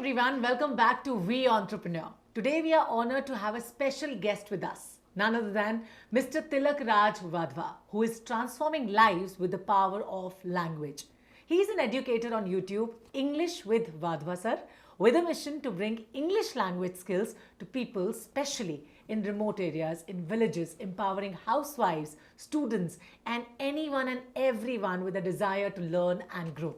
everyone, welcome back to We Entrepreneur. Today we are honored to have a special guest with us, none other than Mr. Tilak Raj Vadhva, who is transforming lives with the power of language. He is an educator on YouTube, English with Vadhva sir, with a mission to bring English language skills to people, especially in remote areas, in villages, empowering housewives, students, and anyone and everyone with a desire to learn and grow.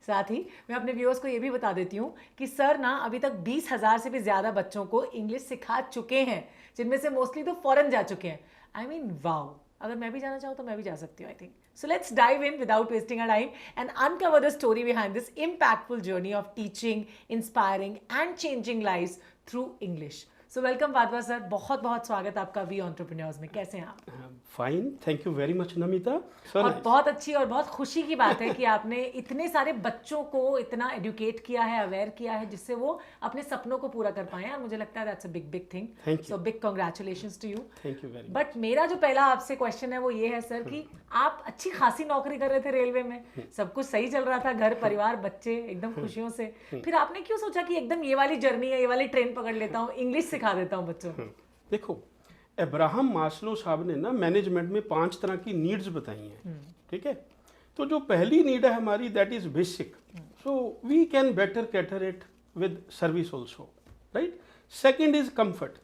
साथ ही मैं अपने viewers को ये भी बता देती हूँ कि सर ना अभी तक 20,000 से भी ज़्यादा बच्चों को इंग्लिश सिखा चुके हैं, जिनमें से मोस्टली तो फॉरेन जा चुके हैं. आई मीन वाओ, अगर मैं भी जाना चाहूँ तो मैं भी जा सकती हूँ. I think so let's dive in without wasting a time and uncover the story behind this impactful journey of teaching, inspiring and changing lives through English. So welcome Wadhwa sir, बहुत बहुत स्वागत आपका वी एंटरप्रेन्योर्स में. कैसे हैं आप? Fine, thank you very much Namita. और बहुत अच्छी और बहुत खुशी की बात है कि आपने इतने सारे बच्चों को इतना एडुकेट किया है, अवेयर किया है, जिससे वो अपने सपनों को पूरा कर पाए. और मुझे लगता है that's a big big thing. So big congratulations to you. Thank you very. But मेरा जो पहला आपसे क्वेश्चन है वो ये है सर कि आप अच्छी खासी नौकरी कर रहे थे रेलवे में, सब कुछ सही चल रहा था, घर परिवार बच्चे एकदम खुशियों से, फिर आपने क्यों सोचा कि एकदम ये वाली जर्नी है, ये वाली ट्रेन पकड़ लेता हूँ, इंग्लिश सिखा देता हूँ बच्चों को? देखो, अब्राहम मास्लो साहब ने ना मैनेजमेंट में 5 तरह की नीड्स बताई हैं. ठीक है, तो जो पहली नीड है हमारी, that is basic, so we can better cater it with service also, right. Second is comfort,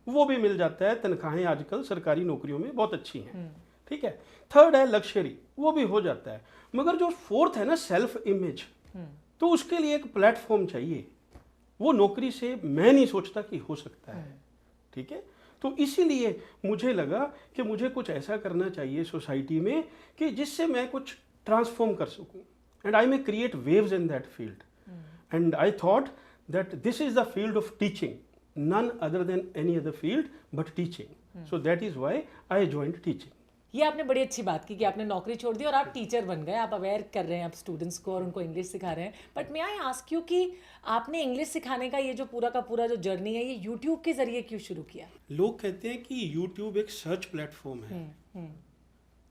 वो भी मिल जाता है, तनख्वाहें आजकल सरकारी नौकरियों में बहुत अच्छी हैं. ठीक है. थर्ड है लग्जरी, वो भी हो जाता है. मगर जो फोर्थ है ना, सेल्फ इमेज, तो उसके लिए एक प्लेटफॉर्म चाहिए. वो नौकरी से मैं नहीं सोचता कि हो सकता है. ठीक है, तो इसीलिए मुझे लगा कि मुझे कुछ ऐसा करना चाहिए सोसाइटी में कि जिससे मैं कुछ ट्रांसफॉर्म कर सकूं, and I may create waves in that field. And I thought that this is the field of teaching, none other than any other field but teaching. So that is why I joined teaching. ये आपने बड़ी अच्छी बात की कि आपने नौकरी छोड़ दी और आप टीचर बन गए, आप अवेयर कर रहे हैं आप स्टूडेंट्स को और उनको इंग्लिश सिखा रहे हैं. बट मैं आई आस्क यू कि आपने इंग्लिश सिखाने का ये जो पूरा का पूरा जो जर्नी है, ये यूट्यूब के जरिए क्यों शुरू किया? लोग कहते हैं कि यूट्यूब एक सर्च प्लेटफॉर्म है,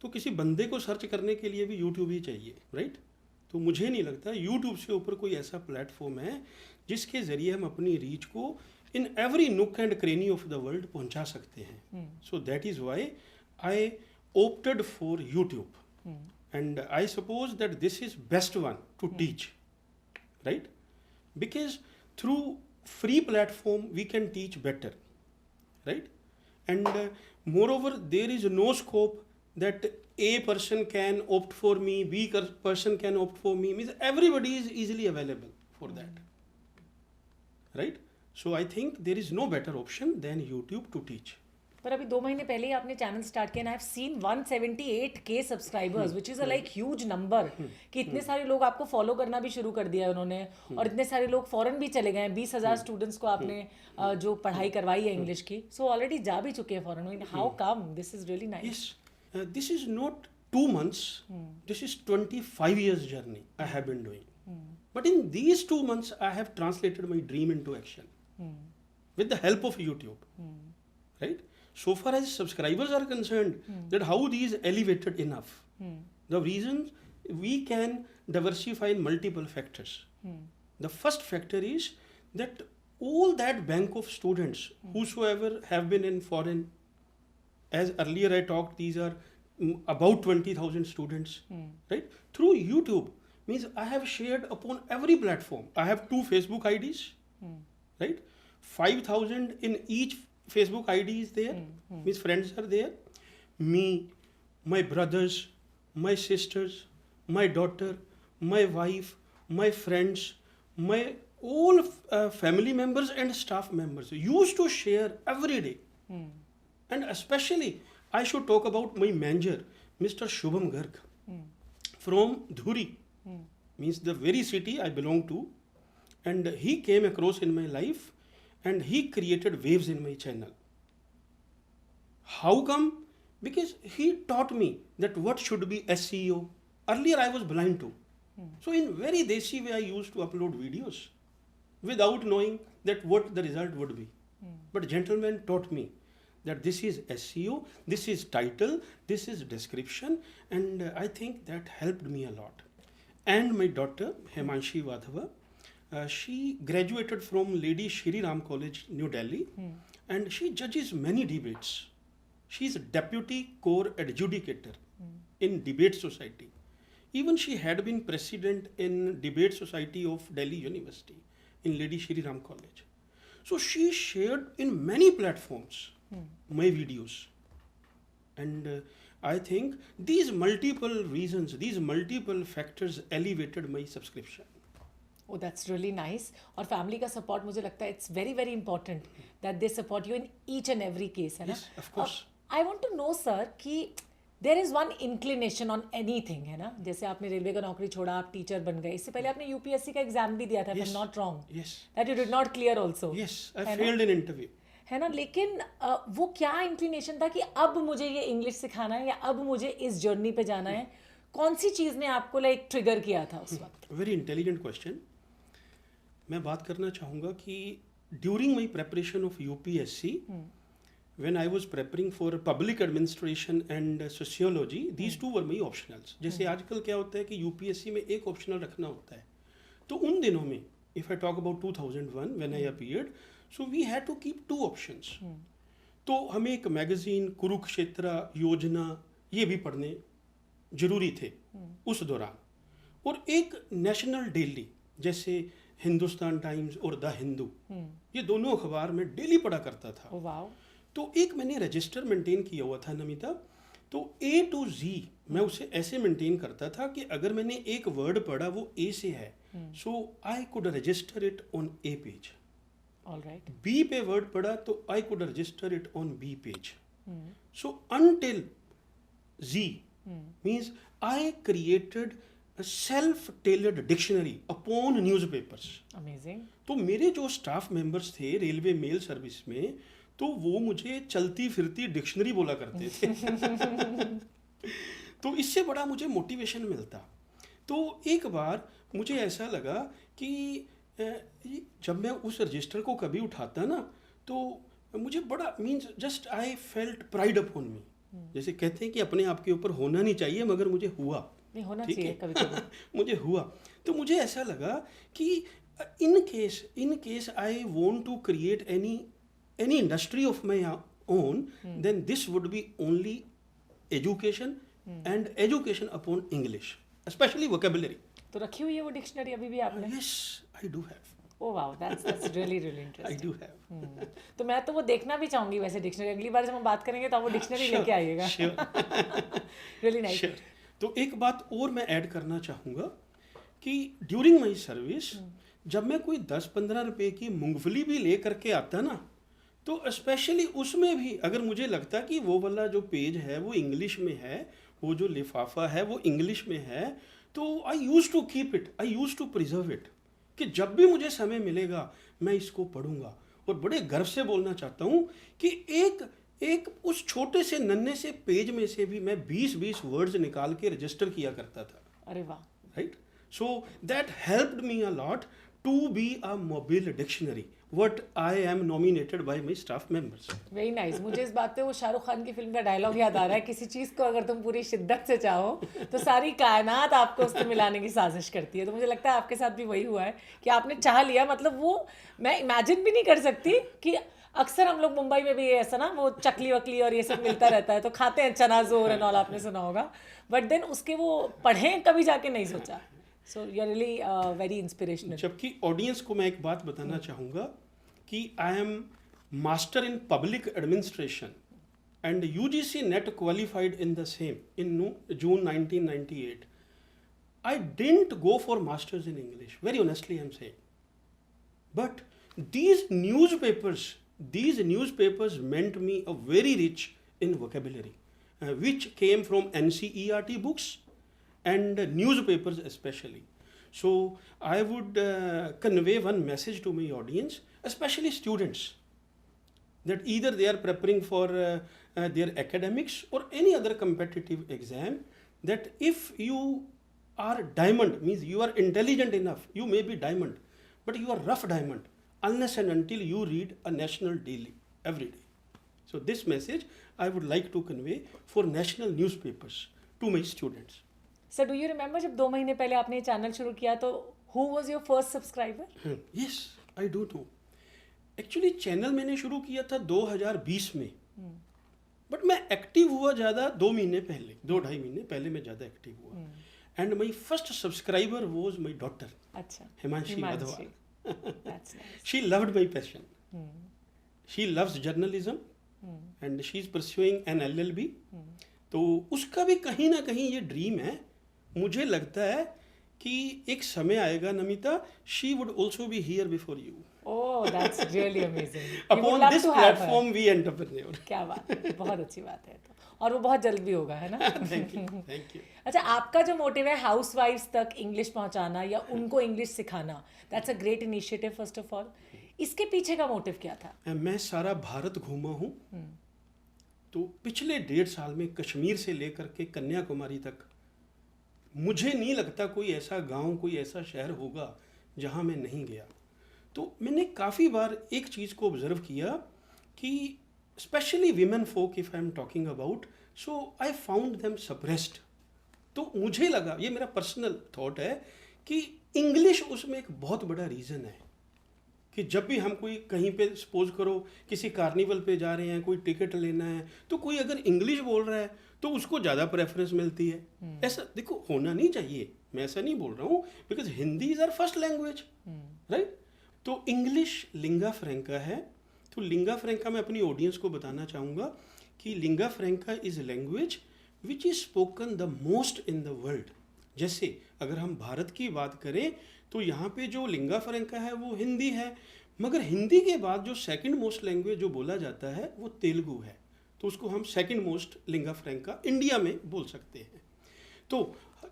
तो किसी बंदे को सर्च करने के लिए भी यूट्यूब ही चाहिए, राइट. तो मुझे नहीं लगता यूट्यूब से ऊपर कोई ऐसा प्लेटफॉर्म है जिसके जरिए हम अपनी रीच को in every nook and cranny of the world पहुंचा सकते हैं. So that is why I opted for YouTube, and I suppose that this is best one to teach, right? Because through free platform we can teach better, right? And moreover, there is no scope that A person can opt for me, B person can opt for me. Means everybody is easily available for that, right? So I think there is no better option than YouTube to teach. पर अभी 2 महीने पहले ही आपने channel start किया, I have seen 178K subscribers, which is a like huge number, कि इतने सारे लोग आपको फॉलो करना भी शुरू कर दिया है उन्होंने, और इतने सारे लोग फॉरेन भी चले गए हैं. 20,000 स्टूडेंट्स को आपने जो पढ़ाई करवाई है इंग्लिश की, सो ऑलरेडी जा भी चुके हैं foreign. How come? This is really nice. This is not 2 months, this is 25 years journey I have been doing. But in these 2 months I have translated my dream into action with the help of YouTube, right? So far as subscribers are concerned, that how these elevated enough. The reasons we can diversify in multiple factors. The first factor is that all that bank of students whosoever have been in foreign, as earlier I talked, these are about 20,000 students, right? Through YouTube, means I have shared upon every platform. I have 2 Facebook IDs, right? 5,000 in each Facebook ID is there, means friends are there. Me, my brothers, my sisters, my daughter, my wife, my friends, my all family members and staff members used to share every day. And especially I should talk about my manager, Mr. Shubham Garg, from Dhuri, means the very city I belong to, and he came across in my life and he created waves in my channel. How come? Because he taught me that what should be SEO. Earlier I was blind to. So in very desi way I used to upload videos without knowing that what the result would be. But gentleman taught me that this is SEO, this is title, this is description, and I think that helped me a lot. And my daughter Himanshi Vadhava, She graduated from Lady Shri Ram College, New Delhi, and she judges many debates. She is a deputy core adjudicator in Debate Society. Even she had been president in Debate Society of Delhi University in Lady Shri Ram College. So she shared in many platforms my videos. And I think these multiple reasons, these multiple factors elevated my subscription. Oh, that's really nice. और family का support मुझे लगता है it's very very important that they support you in each and every case, है ना? Yes, of course. I want to know sir कि there is one inclination on anything, है ना? जैसे आपने रेलवे का नौकरी छोड़ा, आप टीचर बन गए, इससे पहले आपने यूपीएससी का एग्जाम भी दिया था, if I am not wrong, Yes. That you did not clear also, Yes, I failed in interview. है ना? लेकिन वो क्या इंक्लिनेशन था कि अब मुझे ये इंग्लिश सिखाना है या अब मुझे इस जर्नी पे जाना है? कौन सी चीज ने आपको लाइक ट्रिगर किया था उस वक्त? Very intelligent question. मैं बात करना चाहूँगा कि during my preparation of UPSC, when I was preparing for public administration and sociology, these two were my optionals. जैसे आजकल क्या होता है कि यूपीएससी में एक ऑप्शनल रखना होता है, तो उन दिनों में if I talk about 2001 when I appeared, so we had to keep two options. तो हमें एक मैगजीन कुरुक्षेत्र योजना ये भी पढ़ने जरूरी थे उस दौरान, और एक नेशनल डेली जैसे हिंदुस्तान टाइम्स और द हिंदू, ये दोनों अखबार में डेली पढ़ा करता था. Oh wow. तो एक मैंने रजिस्टर मेंटेन किया हुआ था नमिता, तो A to Z मैं उसे ऐसे मेंटेन करता था कि अगर मैंने एक वर्ड पढ़ा वो A से है, so I could register it on A page. Alright. B पे वर्ड पढ़ा तो I could register it on B page. So until Z means I created a self-tailored dictionary upon newspapers. Amazing. तो मेरे जो staff members थे railway mail service में, तो वो मुझे चलती फिरती डिक्शनरी बोला करते थे. तो इससे बड़ा मुझे मोटिवेशन मिलता. तो एक बार मुझे ऐसा लगा कि जब मैं उस रजिस्टर को कभी उठाता ना, तो मुझे बड़ा means just I felt pride upon मी. जैसे कहते हैं कि अपने आप के ऊपर होना नहीं चाहिए, मगर मुझे हुआ. नहीं होना ठीक चाहिए है? कभी कभी. मुझे हुआ. तो मुझे ऐसा लगा कि in case I want to create any industry of my own, then this would be only education and education upon English, especially vocabulary. तो रखी हुई है वो डिक्शनरी अभी भी आपने? Yes, I do have. Oh wow, that's really really I interesting. do have. तो मैं तो वो देखना भी चाहूंगी वैसे डिक्शनरी. अगली बार जब हम बात करेंगे तो आप वो डिक्शनरी लेके आइएगा. Sure. Really nice. Sure. तो एक बात और मैं ऐड करना चाहूँगा कि ड्यूरिंग माई सर्विस जब मैं कोई 10-15 रुपए की मूंगफली भी ले करके आता ना, तो स्पेशली उसमें भी अगर मुझे लगता कि वो वाला जो पेज है वो इंग्लिश में है, वो जो लिफाफा है वो इंग्लिश में है, तो I use to keep it, I use to preserve it, कि जब भी मुझे समय मिलेगा मैं इसको पढ़ूंगा. और बड़े गर्व से बोलना चाहता हूँ कि एक उस छोटे से नन्हे से पेज में से भी मैं 20-20 वर्ड्स निकाल के रजिस्टर किया करता था. अरे वाह. Right. So that helped me a lot to be a mobile dictionary, what I am nominated by my staff members. Very nice. मुझे इस बात पे वो शाहरुख खान की फिल्म का डायलॉग याद आ रहा है, किसी चीज़ को अगर तुम पूरी शिद्दत से चाहो तो सारी कायनात आपको उससे मिलाने की साजिश करती है. तो मुझे लगता है आपके साथ भी वही हुआ है कि आपने चाह लिया. मतलब वो मैं इमेजिन भी नहीं कर सकती कि अक्सर हम लोग मुंबई में भी ऐसा ना वो चकली वकली और ये सब मिलता रहता है तो खाते हैं चना जोर एंड ऑल, आपने सुना होगा, बट देन उसके वो पढ़ें कभी जाके नहीं सोचा. So you are really very inspirational. जबकि ऑडियंस को मैं एक बात बताना चाहूँगा कि I am master in public administration and UGC NET qualified in the same in June 1998. I didn't go for masters in English, very honestly I'm saying. But these newspapers meant me a very rich in vocabulary, which came from NCERT books and newspapers especially. So I would convey one message to my audience, especially students, that either they are preparing for their academics or any other competitive exam, that if you are diamond, means you are intelligent enough, you may be diamond, but you are rough diamond unless and until you read a national daily every day. So this message I would like to convey for national newspapers to my students. Sir do you remember जब 2 महीने पहले आपने ये channel शुरू किया तो Who was your first subscriber? Yes I do know. Actually channel मैंने शुरू किया था 2020 में, बट मैं एक्टिव हुआ ज़्यादा 2 महीने पहले, 2-2.5 महीने पहले मैं ज़्यादा एक्टिव हुआ. And my first subscriber was my daughter अच्छा, Himanshi Wadhwa. That's nice. She loved my passion. She loves journalism and she is pursuing an LLB. तो उसका भी कहीं ना कहीं ये ड्रीम है. मुझे लगता है कि एक समय आएगा Namita, she would also be here before you. Oh, that's really amazing. We would upon love this to have her. Platform we entrepreneur. क्या बात है, बहुत अच्छी बात है. तो और वो बहुत जल्द भी होगा, है ना? Thank you, thank you. अच्छा, आपका जो मोटिव है हाउस वाइफ्स तक इंग्लिश पहुंचाना या उनको इंग्लिश सिखाना, that's a great initiative first of all. इसके पीछे का मोटिव क्या था? मैं सारा भारत घूमा हूँ. तो पिछले 1.5 साल में कश्मीर से लेकर के कन्याकुमारी तक मुझे नहीं लगता कोई ऐसा गांव, कोई ऐसा शहर होगा जहां मैं नहीं गया. तो मैंने काफ़ी बार एक चीज़ को ऑब्जर्व किया कि specially women folk, if I am talking about, so I found them suppressed. तो मुझे लगा, ये मेरा पर्सनल थॉट है, कि इंग्लिश उसमें एक बहुत बड़ा रीज़न है. कि जब भी हम कोई कहीं पे सपोज करो किसी कार्निवल पे जा रहे हैं, कोई टिकट लेना है, तो कोई अगर इंग्लिश बोल रहा है तो उसको ज़्यादा प्रेफरेंस मिलती है. ऐसा देखो होना नहीं चाहिए, मैं ऐसा नहीं बोल रहा हूँ, because Hindi is our first language, right. तो इंग्लिश लिंगा फ्रैंका है. तो लिंगा फ्रैंका मैं अपनी ऑडियंस को बताना चाहूँगा कि lingua franca is language which is spoken the most in the world. जैसे अगर हम भारत की बात करें तो यहाँ पे जो लिंगा फ्रैंका है वो हिंदी है, मगर हिंदी के बाद जो सेकंड मोस्ट लैंग्वेज जो बोला जाता है वो तेलुगु है. तो उसको हम सेकंड मोस्ट लिंगा फ्रैंका इंडिया में बोल सकते हैं. तो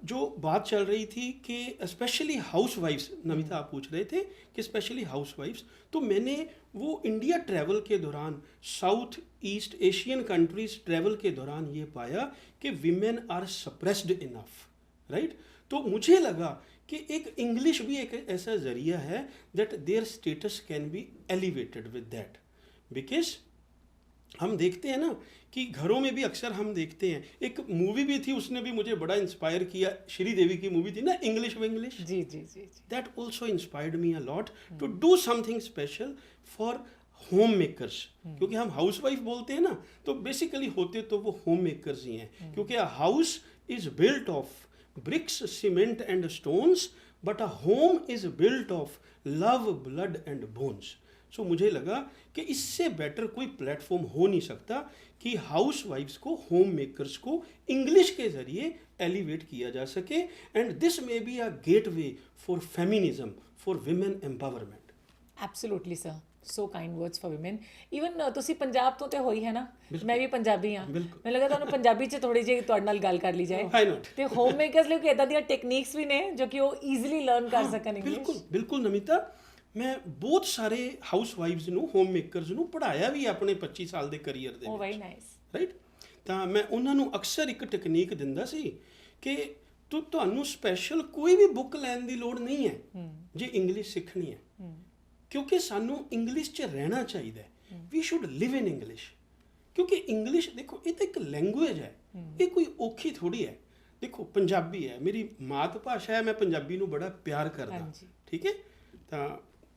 जो बात चल रही थी कि स्पेशली हाउस वाइफ्स, नमिता आप पूछ रहे थे कि स्पेशली हाउस वाइफ्स, तो मैंने वो इंडिया ट्रैवल के दौरान, south east Asian countries travel के दौरान ये पाया कि women are suppressed enough, right. तो मुझे लगा कि एक इंग्लिश भी एक ऐसा जरिया है that their status can be elevated with that. Because हम देखते हैं ना कि घरों में भी अक्सर हम देखते हैं, एक मूवी भी थी उसने भी मुझे बड़ा इंस्पायर किया, श्रीदेवी की मूवी थी ना, इंग्लिश विंग्लिश. जी जी जी जी. That also inspired me a lot to do something special for home makers. क्योंकि हम हाउस वाइफ बोलते हैं ना, तो बेसिकली होते तो वो होम मेकर्स ही हैं. क्योंकि a house is built of bricks, cement and stones, but a home is built of love, blood and bones. So मुझे लगा कि इससे बेटर कोई प्लेटफॉर्म हो नहीं सकता कि हाउस वाइफ्स को, होम मेकर्स को इंग्लिश के ज़रिए एलिवेट किया जा सके. And this may be a gateway for feminism, for women empowerment. Absolutely sir, so kind words for women. Even ਤੁਸੀਂ ਪੰਜਾਬ ਤੋਂ ਤੇ ਹੋਈ ਹੈ ਨਾ, ਮੈਂ ਵੀ ਪੰਜਾਬੀ ਹਾਂ. ਮੈਨੂੰ ਲੱਗਾ ਤੁਹਾਨੂੰ ਪੰਜਾਬੀ 'ਚ ਥੋੜੀ ਜਿਹੀ ਤੁਹਾਡੇ ਨਾਲ ਗੱਲ ਕਰ ਲਈ ਜਾਏ. Why not? ਤੇ ਹੋਮ ਮੇਕਰਸ ਲਈ ਕੋਈ ਇਦਾਂ ਦੀਆਂ ਟੈਕਨੀਕਸ ਵੀ ਨੇ ਜੋ ਕਿ ਉਹ ਈਜ਼ੀਲੀ ਲਰਨ ਕਰ ਸਕਣ ਇੰਗਲਿਸ਼. ਬਿਲਕੁਲ ਬਿਲਕੁਲ ਨਮਿਤਾ, ਮੈਂ ਬਹੁਤ ਸਾਰੇ ਹਾਊਸ ਵਾਈਫਸ ਨੂੰ, ਹੋਮ ਮੇਕਰਸ ਨੂੰ ਪੜ੍ਹਾਇਆ ਵੀ ਆਪਣੇ 25 ਸਾਲ ਦੇ ਕਰੀਅਰ ਦੇ ਓ ਵਿੱਚ. Very nice. ਰਾਈਟ. ਤਾਂ ਮੈਂ ਉਹਨਾਂ ਨੂੰ ਅਕਸਰ ਇੱਕ ਟੈਕਨੀਕ ਦਿੰਦਾ ਸੀ ਕਿ ਤੁਹਾਨੂੰ ਸਪੈਸ਼ਲ ਕੋਈ ਵੀ ਬੁੱਕ ਲੈਣ ਦੀ ਲੋੜ ਨਹੀਂ ਹੈ ਜੇ ਇੰਗਲਿਸ਼ ਸਿੱਖਣੀ ਹੈ. ਕਿਉਂਕਿ ਸਾਨੂੰ ਇੰਗਲਿਸ਼ 'ਚ ਰਹਿਣਾ ਚਾਹੀਦਾ ਹੈ. We should live in English. ਕਿਉਂਕਿ ਇੰਗਲਿਸ਼ ਦੇਖੋ ਇਹ ਤਾਂ ਇੱਕ ਲੈਂਗੁਏਜ ਹੈ, ਇਹ ਕੋਈ ਔਖੀ ਥੋੜੀ ਹੈ. ਦੇਖੋ ਪੰਜਾਬੀ ਹੈ, ਮੇਰੀ ਮਾਤ ਭਾਸ਼ਾ ਹੈ, ਮੈਂ ਪੰਜਾਬੀ ਨੂੰ ਬੜਾ ਪਿਆਰ ਕਰਦਾ, ਠੀਕ ਹੈ. ਤਾਂ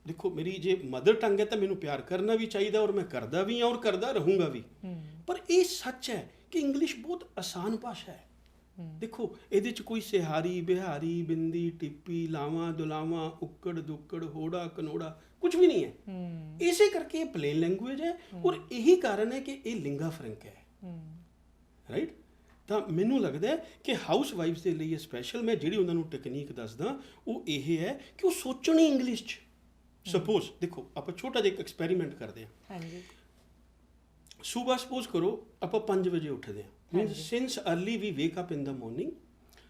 ਦੇਖੋ ਮੇਰੀ ਜੇ ਮਦਰ ਟੰਗ ਹੈ ਤਾਂ ਮੈਨੂੰ ਪਿਆਰ ਕਰਨਾ ਵੀ ਚਾਹੀਦਾ, ਔਰ ਮੈਂ ਕਰਦਾ ਵੀ ਹਾਂ ਔਰ ਕਰਦਾ ਰਹੂੰਗਾ ਵੀ. ਪਰ ਇਹ ਸੱਚ ਹੈ ਕਿ ਇੰਗਲਿਸ਼ ਬਹੁਤ ਆਸਾਨ ਭਾਸ਼ਾ ਹੈ. ਦੇਖੋ ਇਹਦੇ 'ਚ ਕੋਈ ਸਿਹਾਰੀ, ਬਿਹਾਰੀ, ਬਿੰਦੀ, ਟਿੱਪੀ, ਲਾਵਾਂ, ਦੁਲਾਵਾਂ, ਉੱਕੜ, ਦੁੱਕੜ, ਹੋੜਾ, ਕਨੋੜਾ कुछ भी नहीं है. इसे करके ये प्लेन लैंग्वेज है और यही कारण है कि ये लिंगा फ्रैंक है, राइट. ਤਾਂ ਮੈਨੂੰ ਲੱਗਦਾ ਹੈ ਕਿ ਹਾਊਸ ਵਾਈਫਸ ਦੇ ਲਈ ਸਪੈਸ਼ਲ ਮੈਂ ਜਿਹੜੀ ਉਹਨਾਂ ਨੂੰ ਟੈਕਨੀਕ ਦੱਸਦਾ ਉਹ ਇਹ ਹੈ ਕਿ ਉਹ ਸੋਚਣ ਹੀ ਇੰਗਲਿਸ਼ 'ਚ. ਸਪੋਜ਼ ਦੇਖੋ ਆਪਾਂ ਛੋਟਾ ਜਿਹਾ ਇੱਕ ਐਕਸਪੈਰੀਮੈਂਟ ਕਰਦੇ ਹਾਂ. ਹਾਂਜੀ. ਸਵੇਰ ਸਪੋਜ਼ ਕਰੋ ਆਪਾਂ 5 ਵਜੇ ਉੱਠਦੇ ਹਾਂ, means since early we wake up in the morning.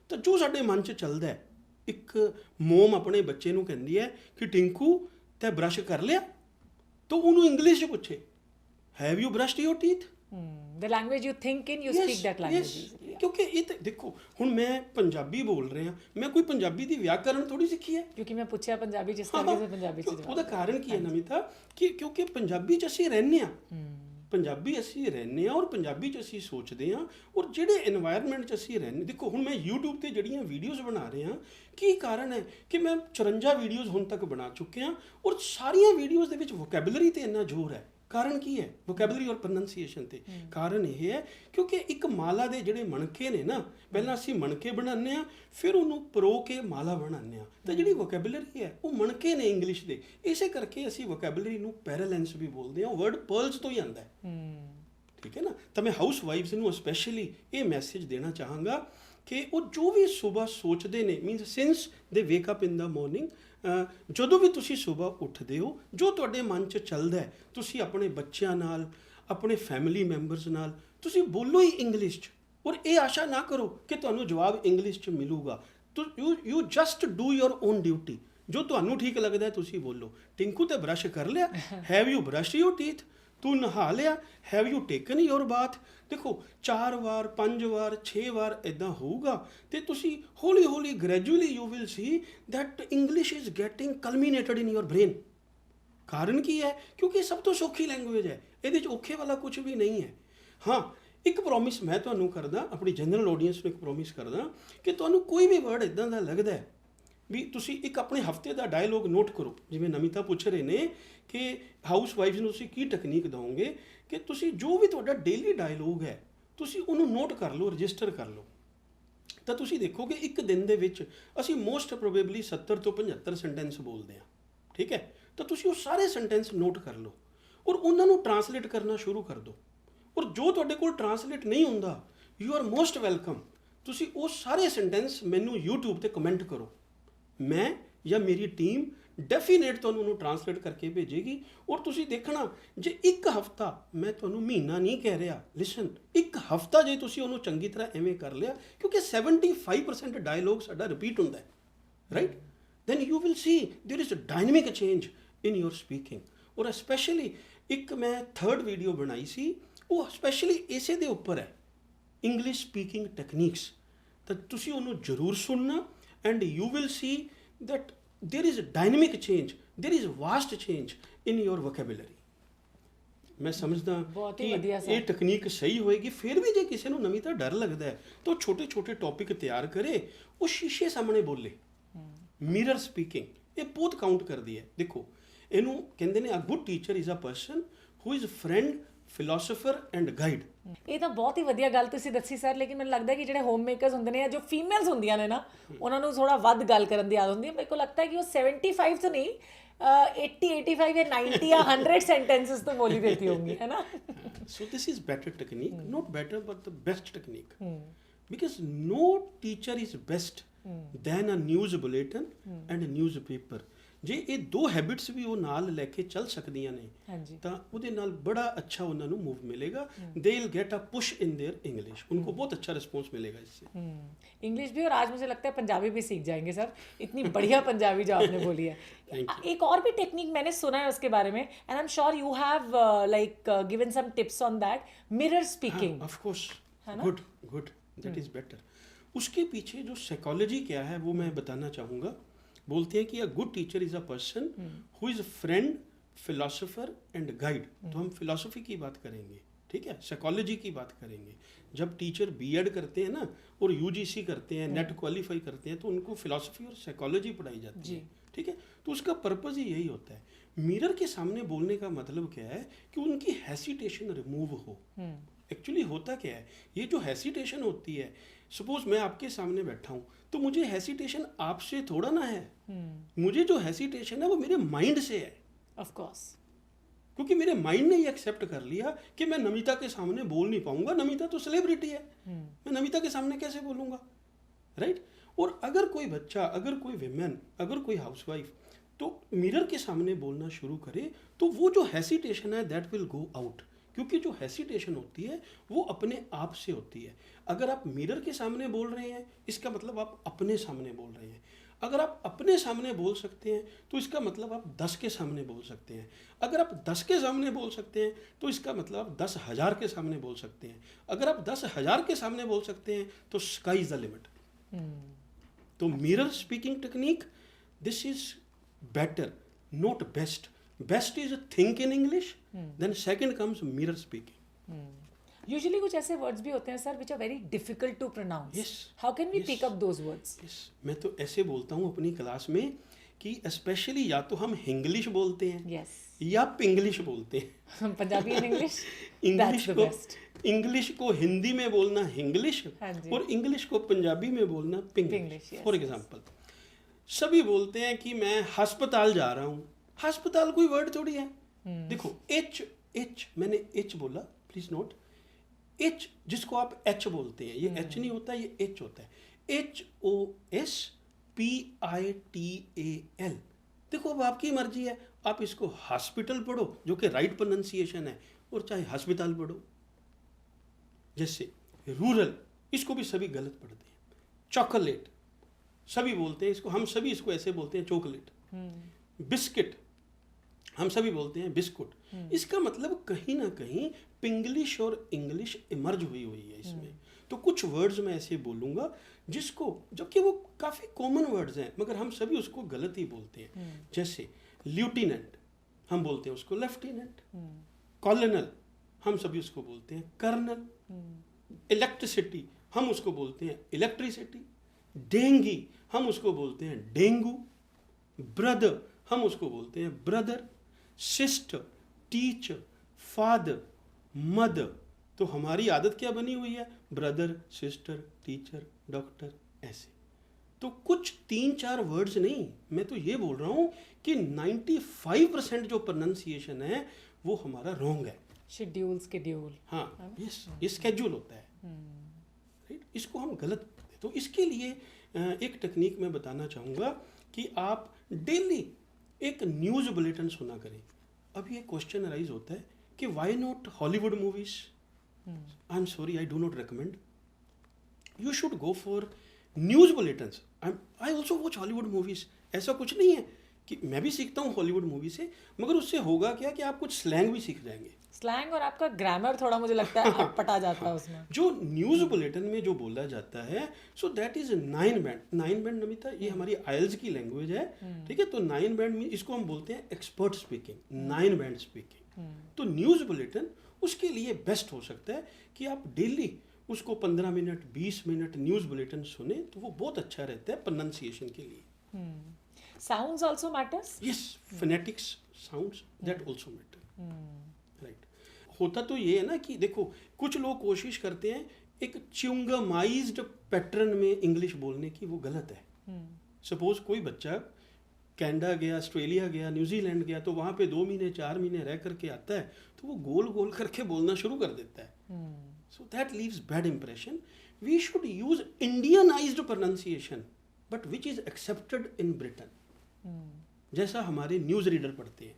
ਤਾਂ ਜੋ ਸਾਡੇ ਮਨ 'ਚ ਚੱਲਦਾ ਹੈ, ਇੱਕ ਮੋਮ ਆਪਣੇ ਬੱਚੇ ਨੂੰ ਕਹਿੰਦੀ ਹੈ ਕਿ ਟਿੰਕੂ ਤੇ ਬ੍ਰਸ਼ ਕਰ ਲਿਆ, ਤਾਂ ਉਹਨੂੰ ਇੰਗਲਿਸ਼ 'ਚ ਪੁੱਛੇ, have you brushed your teeth. The language you think in, you speak that language. ਕਿਉਂਕਿ ਇਹ ਤਾਂ ਦੇਖੋ ਹੁਣ ਮੈਂ ਪੰਜਾਬੀ ਬੋਲ ਰਿਹਾ, ਮੈਂ ਕੋਈ ਪੰਜਾਬੀ ਦੀ ਵਿਆਕਰਨ ਥੋੜੀ ਸਿੱਖੀ ਹੈ. ਕਿਉਂਕਿ ਮੈਂ ਪੁੱਛਿਆ ਪੰਜਾਬੀ ਜਿਸ ਕਰਕੇ ਪੰਜਾਬੀ 'ਚ. ਉਹਦਾ ਕਾਰਨ ਕੀ ਹੈ ਨਮਿਤਾ, ਕਿ ਕਿਉਂਕਿ ਪੰਜਾਬੀ 'ਚ ਅਸੀਂ ਰਹਿੰਦੇ ਹਾਂ, ਪੰਜਾਬੀ ਅਸੀਂ ਰਹਿੰਦੇ ਹਾਂ ਔਰ ਪੰਜਾਬੀ 'ਚ ਅਸੀਂ ਸੋਚਦੇ ਹਾਂ ਔਰ ਜਿਹੜੇ এনवायरमेंट 'ਚ ਅਸੀਂ ਰਹਿੰਦੇ, ਦੇਖੋ ਹੁਣ ਮੈਂ YouTube ਤੇ ਜਿਹੜੀਆਂ ਵੀਡੀਓਜ਼ ਬਣਾ ਰਿਹਾ, ਕੀ ਕਾਰਨ ਹੈ ਕਿ ਮੈਂ 54 ਵੀਡੀਓਜ਼ ਹੁਣ ਤੱਕ ਬਣਾ ਚੁੱਕਿਆ ਔਰ ਸਾਰੀਆਂ ਵੀਡੀਓਜ਼ ਦੇ ਵਿੱਚ ਵੋਕੈਬਲਰੀ ਤੇ ਇੰਨਾ ਜ਼ੋਰ ਹੈ। ਕਾਰਨ ਕੀ ਹੈ? ਵੋਕੈਬਲਰੀ ਔਰ ਪ੍ਰੋਨੰਸੀਏਸ਼ਨ ਤੇ। ਕਾਰਨ ਇਹ ਹੈ ਕਿਉਂਕਿ ਇੱਕ ਮਾਲਾ ਦੇ ਜਿਹੜੇ ਮਣਕੇ ਨੇ ਨਾ, ਪਹਿਲਾਂ ਅਸੀਂ ਮਣਕੇ ਬਣਾਉਂਦੇ ਆ, ਫਿਰ ਉਹਨੂੰ ਪਰੋ ਕੇ ਮਾਲਾ ਬਣਾਉਂਦੇ ਆ, ਤਾਂ ਜਿਹੜੀ ਵੋਕੈਬਲਰੀ ਹੈ ਉਹ ਮਣਕੇ ਨੇ ਇੰਗਲਿਸ਼ ਦੇ। ਇਸੇ ਕਰਕੇ ਅਸੀਂ ਵੋਕੈਬਲਰੀ ਨੂੰ ਪੈਰਾਲੈਂਸ ਵੀ ਬੋਲਦੇ ਆ, ਵਰਡ ਪਰਲਸ ਤੋਂ ਹੀ ਆਉਂਦਾ ਹੈ। ਠੀਕ ਹੈ ਨਾ? ਤਾਂ ਮੈਂ ਹਾਊਸ ਵਾਈਫਸ ਨੂੰ ਸਪੈਸ਼ਲੀ ਇਹ ਮੈਸੇਜ ਦੇਣਾ ਚਾਹਾਂਗਾ ਕਿ ਉਹ ਜੋ ਵੀ ਸਵੇਰ ਸੋਚਦੇ ਨੇ, ਮੀਨਸ ਸਿੰਸ ਦੇ ਵੇਕ ਅਪ ਇਨ ਦਾ ਮਾਰਨਿੰਗ, ਜਦੋਂ ਵੀ ਤੁਸੀਂ ਸਵੇਰ ਉੱਠਦੇ ਹੋ, ਜੋ ਤੁਹਾਡੇ ਮਨ 'ਚ ਚੱਲਦਾ ਹੈ, ਤੁਸੀਂ ਆਪਣੇ ਬੱਚਿਆਂ ਨਾਲ, ਆਪਣੇ ਫੈਮਿਲੀ ਮੈਂਬਰਸ ਨਾਲ ਤੁਸੀਂ ਬੋਲੋ ਹੀ ਇੰਗਲਿਸ਼ 'ਚ, ਔਰ ਇਹ ਆਸ਼ਾ ਨਾ ਕਰੋ ਕਿ ਤੁਹਾਨੂੰ ਜਵਾਬ ਇੰਗਲਿਸ਼ 'ਚ ਮਿਲੂਗਾ। You just do your own duty. ਜੋ ਤੁਹਾਨੂੰ ਠੀਕ ਲੱਗਦਾ ਹੈ ਤੁਸੀਂ ਬੋਲੋ। ਟਿੰਕੂ ਤੇ ਬ੍ਰਸ਼ ਕਰ ਲਿਆ, have you brush your teeth? ਤੂੰ ਨਹਾ ਲਿਆ, have you taken your bath? ਦੇਖੋ 4 ਵਾਰ 5 ਵਾਰ 6 ਵਾਰ ਇੱਦਾਂ ਹੋਊਗਾ ਤੇ ਤੁਸੀਂ ਹੌਲੀ ਹੌਲੀ gradually you will see that English is getting culminated in your brain. ਕਾਰਨ ਕੀ ਹੈ? ਕਿਉਂਕਿ ਇਹ ਸਭ ਤੋਂ ਸੌਖੀ ਲੈਂਗੁਏਜ ਹੈ, ਇਹਦੇ 'ਚ ਔਖੇ ਵਾਲਾ ਕੁਝ ਵੀ ਨਹੀਂ ਹੈ। ਹਾਂ, ਇੱਕ ਪ੍ਰੋਮਿਸ ਮੈਂ ਤੁਹਾਨੂੰ ਕਰਦਾ, ਆਪਣੀ ਜਨਰਲ ਆਡੀਅנס ਨੂੰ ਇੱਕ ਪ੍ਰੋਮਿਸ ਕਰਦਾ ਕਿ ਤੁਹਾਨੂੰ ਕੋਈ ਵੀ ਵਰਡ ਇੱਦਾਂ ਦਾ ਲੱਗਦਾ ਹੈ ਵੀ ਤੁਸੀਂ ਇੱਕ ਆਪਣੇ ਹਫਤੇ ਦਾ ਡਾਇਲੋਗ ਨੋਟ ਕਰੋ। ਜਿਵੇਂ ਨਮਿਤਾ ਪੁੱਛ ਰਹੇ ਨੇ ਕਿ ਹਾਊਸ ਵਾਈਫਸ ਨੂੰ ਤੁਸੀਂ ਕੀ ਟੈਕਨੀਕ ਦਿਓਗੇ, ਕਿ ਤੁਸੀਂ ਜੋ ਵੀ ਤੁਹਾਡਾ ਡੇਲੀ ਡਾਇਲੋਗ ਹੈ ਤੁਸੀਂ ਉਹਨੂੰ ਨੋਟ ਕਰ ਲਓ, ਰਜਿਸਟਰ ਕਰ ਲਓ, ਤਾਂ ਤੁਸੀਂ ਦੇਖੋਗੇ ਇੱਕ ਦਿਨ ਦੇ ਵਿੱਚ ਅਸੀਂ ਮੋਸਟ ਪ੍ਰੋਬੇਬਲੀ 70 ਤੋਂ 75 ਸੈਂਟੈਂਸ ਬੋਲਦੇ ਹਾਂ। ਠੀਕ ਹੈ? ਤਾਂ ਤੁਸੀਂ ਉਹ ਸਾਰੇ ਸੈਂਟੈਂਸ ਨੋਟ ਕਰ ਲਓ ਔਰ ਉਹਨਾਂ ਨੂੰ ਟਰਾਂਸਲੇਟ ਕਰਨਾ ਸ਼ੁਰੂ ਕਰ ਦਿਓ। ਔਰ ਜੋ ਤੁਹਾਡੇ ਕੋਲ ਟਰਾਂਸਲੇਟ ਨਹੀਂ ਹੁੰਦਾ, ਯੂ ਆਰ ਮੋਸਟ ਵੈਲਕਮ, ਤੁਸੀਂ ਉਹ ਸਾਰੇ ਸੈਂਟੈਂਸ ਮੈਨੂੰ YouTube ਤੇ ਕਮੈਂਟ ਕਰੋ। ਮੈਂ ਜਾਂ ਮੇਰੀ ਟੀਮ ਡੈਫੀਨੇਟ ਤੁਹਾਨੂੰ ਉਹਨੂੰ ਟਰਾਂਸਲੇਟ ਕਰਕੇ ਭੇਜੇਗੀ। ਔਰ ਤੁਸੀਂ ਦੇਖਣਾ, ਜੇ ਇੱਕ ਹਫਤਾ, ਮੈਂ ਤੁਹਾਨੂੰ ਮਹੀਨਾ ਨਹੀਂ ਕਹਿ ਰਿਹਾ, ਲਿਸਨ, ਇੱਕ ਹਫਤਾ ਜੇ ਤੁਸੀਂ ਉਹਨੂੰ ਚੰਗੀ ਤਰ੍ਹਾਂ ਐਵੇਂ ਕਰ ਲਿਆ, ਕਿਉਂਕਿ 75% ਡਾਇਲੋਗ ਸਾਡਾ ਰਿਪੀਟ ਹੁੰਦਾ ਹੈ, right? Then you will see there is a dynamic change in your speaking. ਔਰ ਸਪੈਸ਼ਲੀ ਇੱਕ ਮੈਂ 3rd ਵੀਡੀਓ ਬਣਾਈ ਸੀ, ਉਹ ਸਪੈਸ਼ਲੀ ਇਸੇ ਦੇ ਉੱਪਰ ਹੈ, ਇੰਗਲਿਸ਼ ਸਪੀਕਿੰਗ ਟੈਕਨੀਕਸ। ਤਾਂ ਤੁਸੀਂ ਉਹਨੂੰ ਜ਼ਰੂਰ ਸੁਣਨਾ and you will see that there is a dynamic change, there is vast change in your vocabulary. ਮੈਂ ਸਮਝਦਾ ਕਿ ਇਹ ਟੈਕਨੀਕ ਸਹੀ ਹੋਏਗੀ। ਫਿਰ ਵੀ ਜੇ ਕਿਸੇ ਨੂੰ ਨਵੀਂ ਤਾਂ ਡਰ ਲੱਗਦਾ ਹੈ ਤਾਂ ਉਹ ਛੋਟੇ ਛੋਟੇ ਟੌਪਿਕ ਤਿਆਰ ਕਰੇ, ਉਹ ਸ਼ੀਸ਼ੇ ਸਾਹਮਣੇ ਬੋਲੇ। ਮਿਰਰ ਸਪੀਕਿੰਗ ਇਹ ਬਹੁਤ ਕਾਊਂਟ ਕਰਦੀ ਹੈ। ਦੇਖੋ, ਇਹਨੂੰ ਕਹਿੰਦੇ ਨੇ, a good teacher is a person who is friend, philosopher and guide. ਇਹ ਤਾਂ ਬਹੁਤ ਹੀ ਵਧੀਆ ਗੱਲ ਤੁਸੀਂ ਦੱਸੀ ਸਰ। ਲੇਕਿਨ ਮੈਨੂੰ ਲੱਗਦਾ ਕਿ ਜਿਹੜੇ ਹੋਮ ਮੇਕਰਸ ਹੁੰਦੇ ਨੇ, ਜੋ ਫੀਮੇਲਸ ਹੁੰਦੀਆਂ ਨੇ ਨਾ, ਉਹਨਾਂ ਨੂੰ ਥੋੜਾ ਵੱਧ ਗੱਲ ਕਰਨ ਦੀ ਆਦਤ ਹੁੰਦੀ ਹੈ। ਮੇਰੇ ਕੋਲ ਲੱਗਦਾ ਹੈ ਕਿ ਉਹ 75 ਤੋਂ ਨਹੀਂ 80 85 ਜਾਂ 90 ਜਾਂ 100 sentences तो बोली देती होंगी, है ना? So this is better technique, not better but the best technique, because no teacher is best than a news bulletin and a newspaper. ਜੇ ਇਹ ਦੋ ਹੈਬਿਟਸ ਵੀ ਉਹ ਨਾਲ ਲੈ ਕੇ ਚੱਲ ਸਕਦੀਆਂ ਨੇ ਤਾਂ ਉਹਦੇ ਨਾਲ ਬੜਾ अच्छा ਉਹਨਾਂ ਨੂੰ मूव मिलेगा, they will get a push in their English, उनको बहुत अच्छा रिस्पॉन्स मिलेगा इससे। इंग्लिश भी, और आज मुझे लगता है पंजाबी भी सीख जाएंगे सर, इतनी बढ़िया पंजाबी जो आपने बोली है। एक और भी टेक्निक मैंने सुना है उसके बारे में, and I am sure you have like given some tips on that, mirror speaking. Of course, good, that is better. उसके पीछे जो साइकोलॉजी क्या है वो मैं बताना चाहूँगा। बोलते हैं कि a good teacher is a person who is friend, philosopher and guide. तो हम फिलोसफी की बात करेंगे, ठीक है, साइकोलॉजी की बात करेंगे। जब टीचर बीएड करते हैं ना और यूजीसी करते हैं, नेट क्वालिफाई करते हैं, तो उनको फिलोसफी और साइकोलॉजी पढ़ाई जाती है, ठीक है। तो उसका पर्पज़ ही यही होता है। मिरर के सामने बोलने का मतलब क्या है कि उनकी हेसिटेशन रिमूव हो। एक्चुअली होता क्या है, ये जो हेसिटेशन होती है, सपोज मैं आपके सामने बैठा हूँ तो मुझे हेसिटेशन आपसे थोड़ा ना है, मुझे जो हेसिटेशन है वो मेरे माइंड से है, ऑफ कोर्स, क्योंकि मेरे माइंड ने ये एक्सेप्ट कर लिया कि मैं नमिता के सामने बोल नहीं पाऊंगा, नमिता तो सेलिब्रिटी है, मैं नमिता के सामने कैसे बोलूँगा, राइट। और अगर कोई बच्चा, अगर कोई विमेन, अगर कोई हाउसवाइफ तो मिरर के सामने बोलना शुरू करे तो वो जो हेसिटेशन है दैट विल गो आउट, क्योंकि जो हेसिटेशन होती है वो अपने आप से होती है। अगर आप मिरर के सामने बोल रहे हैं इसका मतलब आप अपने सामने बोल रहे हैं। अगर आप अपने सामने बोल सकते हैं तो इसका मतलब आप 10 के सामने बोल सकते हैं। अगर आप 10 के सामने बोल सकते हैं तो इसका मतलब आप 10,000 के सामने बोल सकते हैं। अगर आप 10,000 के सामने बोल सकते हैं तो स्काई इज द लिमिट। तो mirror speaking technique, this is better, not best, Best is think in English, then second comes mirror speaking. Usually कुछ ऐसे words भी होते हैं sir which are very difficult to pronounce. Yes. How can we Yes. pick up those words? Yes. मैं तो ऐसे बोलता हूँ अपनी क्लास में कि स्पेशली या तो हम हिंग्लिश बोलते हैं Yes. या पिंग्लिश बोलते हैं. Punjabi and English. English That's the को best. इंग्लिश को हिंदी में बोलना हिंग्लिश हाँ जी. और इंग्लिश को पंजाबी में बोलना पिंग्लिश. Pinglish, yes, for yes. Example सभी बोलते हैं कि मैं अस्पताल जा रहा हूँ. अस्पताल कोई वर्ड थोड़ी है. देखो एच मैंने एच बोला, प्लीज नोट. एच जिसको आप एच बोलते हैं, ये एच नहीं होता, ये एच होता है. HOSPITAL. देखो अब आपकी मर्जी है, आप इसको हॉस्पिटल पढ़ो जो कि राइट प्रोनाउंसिएशन है, और चाहे अस्पताल पढ़ो. जैसे रूरल, इसको भी सभी गलत पढ़ते हैं. चॉकलेट सभी बोलते हैं इसको, हम सभी इसको ऐसे बोलते हैं चॉकलेट. बिस्किट हम सभी बोलते हैं बिस्कुट. इसका मतलब कहीं ना कहीं पिंग्लिश और इंग्लिश इमर्ज हुई है इसमें. तो कुछ वर्ड्स मैं ऐसे बोलूंगा जिसको, जबकि वो काफ़ी कॉमन वर्ड्स हैं, मगर हम सभी उसको गलत ही बोलते हैं. जैसे ल्यूटिनेंट हम बोलते हैं उसको लेफ्टिनेंट. कॉलोनल हम सभी उसको बोलते हैं कर्नल. इलेक्ट्रिसिटी हम उसको बोलते हैं इलेक्ट्रिसिटी. डेंगी हम उसको बोलते हैं डेंगू. ब्रदर हम उसको बोलते हैं brother. Sister, teacher, father, mother. तो हमारी आदत क्या बनी हुई है? ब्रदर, सिस्टर, टीचर, डॉक्टर, ऐसे. तो कुछ 3-4 वर्ड्स नहीं, मैं तो ये बोल रहा हूँ कि 95% जो प्रोनाउंसिएशन है वो हमारा रॉन्ग है. Schedule, schedule. हाँ, ये स्केड्यूल होता है. राइट, इसको हम गलत बोलते हैं. तो इसके लिए एक टेक्निक मैं बताना चाहूँगा कि आप डेली एक न्यूज़ बुलेटिन सुना करें. अब ये क्वेश्चन अराइज होता है कि why not Hollywood movies. I am sorry, I do not recommend. You should go for news bulletins. I also watch Hollywood movies. ऐसा कुछ नहीं है कि मैं भी सीखता हूँ हॉलीवुड मूवी से, मगर उससे होगा क्या कि आप कुछ स्लैंग भी सीख जाएंगे. स्लैंग और आपका ग्रामर थोड़ा मुझे लगता है अटपटा जाता है उसमें. जो न्यूज़ बुलेटिन में जो बोला जाता है, so that is 9 band. 9 band Namita, ये हमारी आइल्स की लैंग्वेज है. ठीक है, तो 9 बैंड में इसको हम बोलते हैं एक्सपर्ट स्पीकिंग, 9 बैंड स्पीकिंग. तो न्यूज़ बुलेटिन उसके लिए बेस्ट हो सकता है कि आप डेली उसको 15 मिनट 20 मिनट न्यूज़ बुलेटिन सुने, तो वो बहुत अच्छा रहता है प्रोनाउंसिएशन के लिए. Sounds also matters? Yes, phonetics, sounds, that also matter. Right. होता तो ये है ना कि देखो कुछ लोग कोशिश करते हैं एक च्युंगमाइज्ड पैटर्न में इंग्लिश बोलने की, वो गलत है. सपोज कोई बच्चा कनाडा गया, ऑस्ट्रेलिया गया, न्यूजीलैंड गया, तो वहाँ पे 2 महीने 4 महीने रह करके आता है, तो वो गोल गोल करके बोलना शुरू कर देता है. So that leaves bad impression. We should use Indianized pronunciation but which is accepted in Britain. जैसा हमारे न्यूज़ रीडर पढ़ते हैं,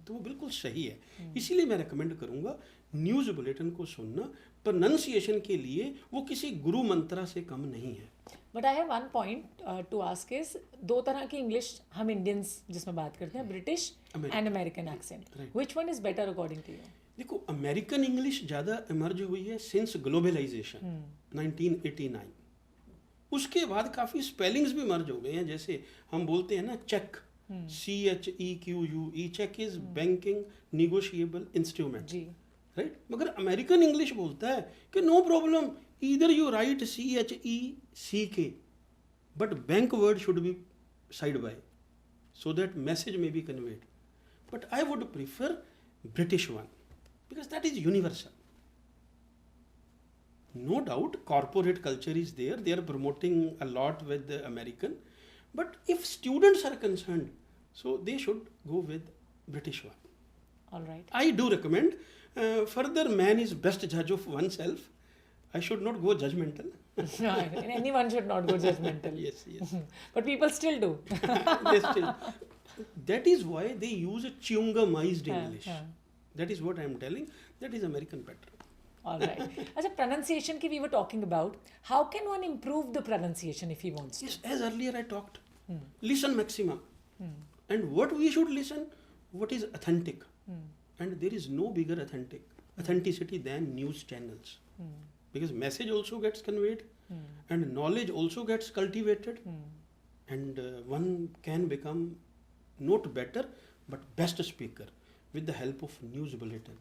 तो वो बिल्कुल सही है. इसीलिए मैं रेकमेंड करूंगा न्यूज़ बुलेटिन को सुनना. प्रोनाउंसिएशन के लिए वो किसी गुरु मंत्रा से कम नहीं है. But I have one point two ask is, 2 तरह की इंग्लिश हम इंडियंस जिसमें बात करते हैं, British and American accent. Which one is better according to you? देखो, अमेरिकन इंग्लिश ज़्यादा इमर्ज हुई है सिंस ग्लोबलाइजेशन 1989. उसके बाद काफ़ी स्पेलिंग्स भी मर्ज हो गए हैं. जैसे हम बोलते हैं ना cheque, CHEQUE, cheque is banking negotiable instrument. जी. राइट. मगर अमेरिकन इंग्लिश बोलता है कि no problem, either you write CHECK, but bank word should be side by so that message में be conveyed. But I would prefer British one because that is universal. No doubt corporate culture is there, they are promoting a lot with the American, but if students are concerned, so they should go with British one. All right. I do recommend. Further, man is best judge of oneself. I should not go judgmental. Anyone should not go judgmental. Yes. But people still do. They still. That is why they use a chewingumized English. That is what I am telling. That is American pattern. All right. Achha, pronunciation ki we were talking about. How can one improve the pronunciation if he wants to? Yes, as earlier I talked. Listen maxima. And what we should listen, what is authentic. And there is no bigger authenticity than news channels. Because message also gets conveyed and knowledge also gets cultivated. And one can become not better but best speaker with the help of news bulletin.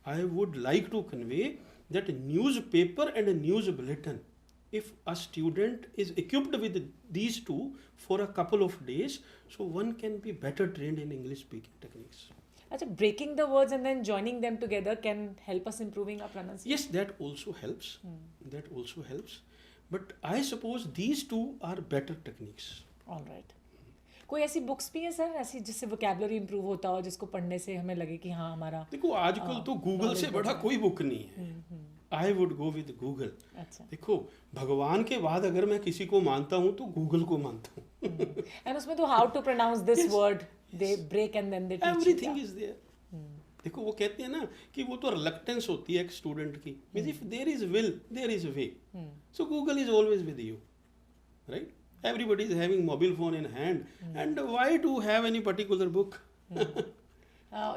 I would like to convey that newspaper and a news bulletin, if a student is equipped with these two for a couple of days, so one can be better trained in English speaking techniques. अच्छा, breaking the words and then joining them together can help us improving our pronunciation. Yes, that also helps. That also helps. But I suppose these two are better techniques. All right. कोई ऐसी books भी है sir ऐसी जिससे vocabulary improve होता हो, जिसको पढ़ने से हमें लगे कि हाँ हमारा देखो आजकल तो गूगल से बड़ा कोई बुक नहीं है. I would go with Google. अच्छा. देखो भगवान के बाद अगर मैं किसी को मानता हूँ तो गूगल को मानता हूँ. एंड उसमें तो how to pronounce this word they break and then they teach everything is there. देखो वो कहते हैं ना कि वो तो रिलक्टेंस होती है एक स्टूडेंट की. Means if there is will there is way. So Google is always with you, right? Everybody is having mobile phone in hand, and why to have any particular book?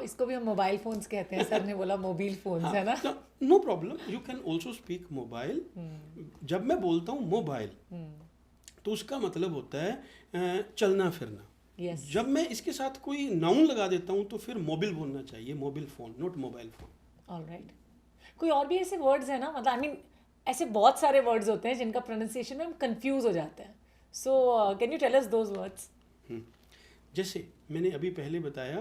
इसको भी हम mobile phones कहते हैं. Sir ने बोला mobile phones है ना. No problem, you can also speak mobile. जब मैं बोलता हूँ मोबाइल तो उसका मतलब होता है चलना फिरना. Yes. जब मैं इसके साथ कोई नाउन लगा देता हूँ तो फिर मोबाइल बोलना चाहिए, mobile phone, not mobile phone. Alright. कोई और भी ऐसे वर्ड्स है ना, मतलब आई मीन ऐसे बहुत सारे वर्ड्स होते हैं जिनका प्रोनाउंसिएशन में हम कंफ्यूज हो जाते हैं. So can you tell us those words? जैसे मैंने अभी पहले बताया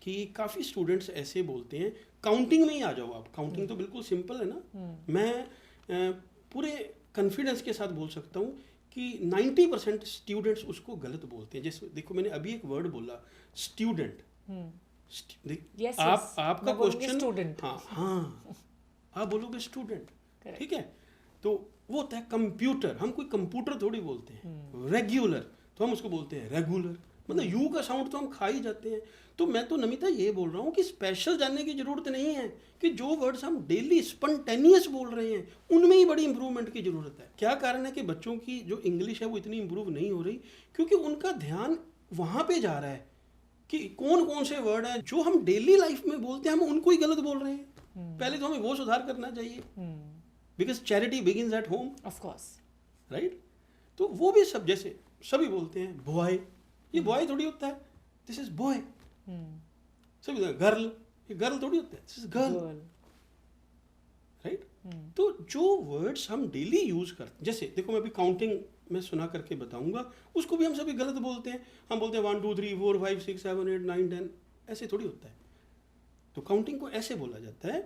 कि काफ़ी स्टूडेंट्स ऐसे बोलते हैं काउंटिंग में ही आ जाओ आप. काउंटिंग तो बिल्कुल सिंपल है ना. मैं पूरे कॉन्फिडेंस के साथ बोल सकता हूँ कि 90% स्टूडेंट्स उसको गलत बोलते हैं. जैसे देखो मैंने अभी एक वर्ड बोला स्टूडेंट. आपका क्वेश्चन स्टूडेंट. हाँ आप बोलोगे स्टूडेंट, ठीक है. तो वो होता है कंप्यूटर. हम कोई कंप्यूटर थोड़ी बोलते हैं. रेगुलर तो हम उसको बोलते हैं रेगुलर. मतलब यू का साउंड तो हम खा ही जाते हैं. तो मैं तो नमिता ये बोल रहा हूँ कि स्पेशल जानने की जरूरत नहीं है कि जो वर्ड्स हम डेली स्पॉन्टेनियस बोल रहे हैं उनमें ही बड़ी इंप्रूवमेंट की जरूरत है. क्या कारण है कि बच्चों की जो इंग्लिश है वो इतनी इंप्रूव नहीं हो रही? क्योंकि उनका ध्यान वहाँ पे जा रहा है कि कौन कौन से वर्ड हैं जो हम डेली लाइफ में बोलते हैं हम उनको ही गलत बोल रहे हैं. पहले तो हमें वो सुधार करना चाहिए. Because charity begins at home, of course, right? तो वो भी सब जैसे सभी बोलते हैं बॉय. ये बॉय थोड़ी होता है, दिस इज बॉय. सभी गर्ल, ये गर्ल थोड़ी होता है, दिस इज गर्ल, राइट? तो जो वर्ड्स हम डेली यूज करते, जैसे देखो मैं अभी काउंटिंग में सुना करके बताऊंगा, उसको भी हम सभी गलत बोलते हैं. हम बोलते हैं 1 2 3 4 5 6 7 8 9 10. ऐसे थोड़ी होता है. तो काउंटिंग को ऐसे बोला जाता है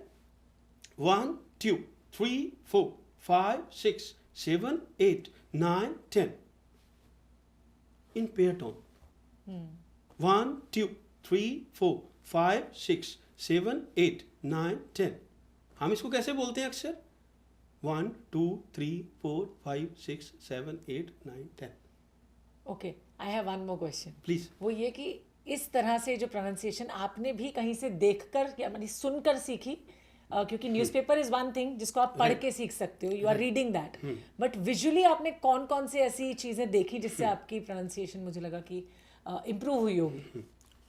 1 2 3 4 5 6 7 8 9 10 in pair tone. 1 2 3 4 5 6 7 8 9 10. हम इसको कैसे बोलते हैं अक्सर? 1 2 3 4 5 6 7 8 9 10. Okay, I have one more question. Please. वो ये कि इस तरह से जो प्रोनाउंसिएशन आपने भी कहीं से देखकर या मतलब सुनकर सीखी, क्योंकि न्यूज़पेपर इज वन थिंग जिसको आप पढ़ के सीख सकते हो, you are reading that, but visually आपने कौन कौन से ऐसी चीज़ें देखी जिससे आपकी प्रोनाउंसिएशन मुझे लगा कि इम्प्रूव हुई होगी?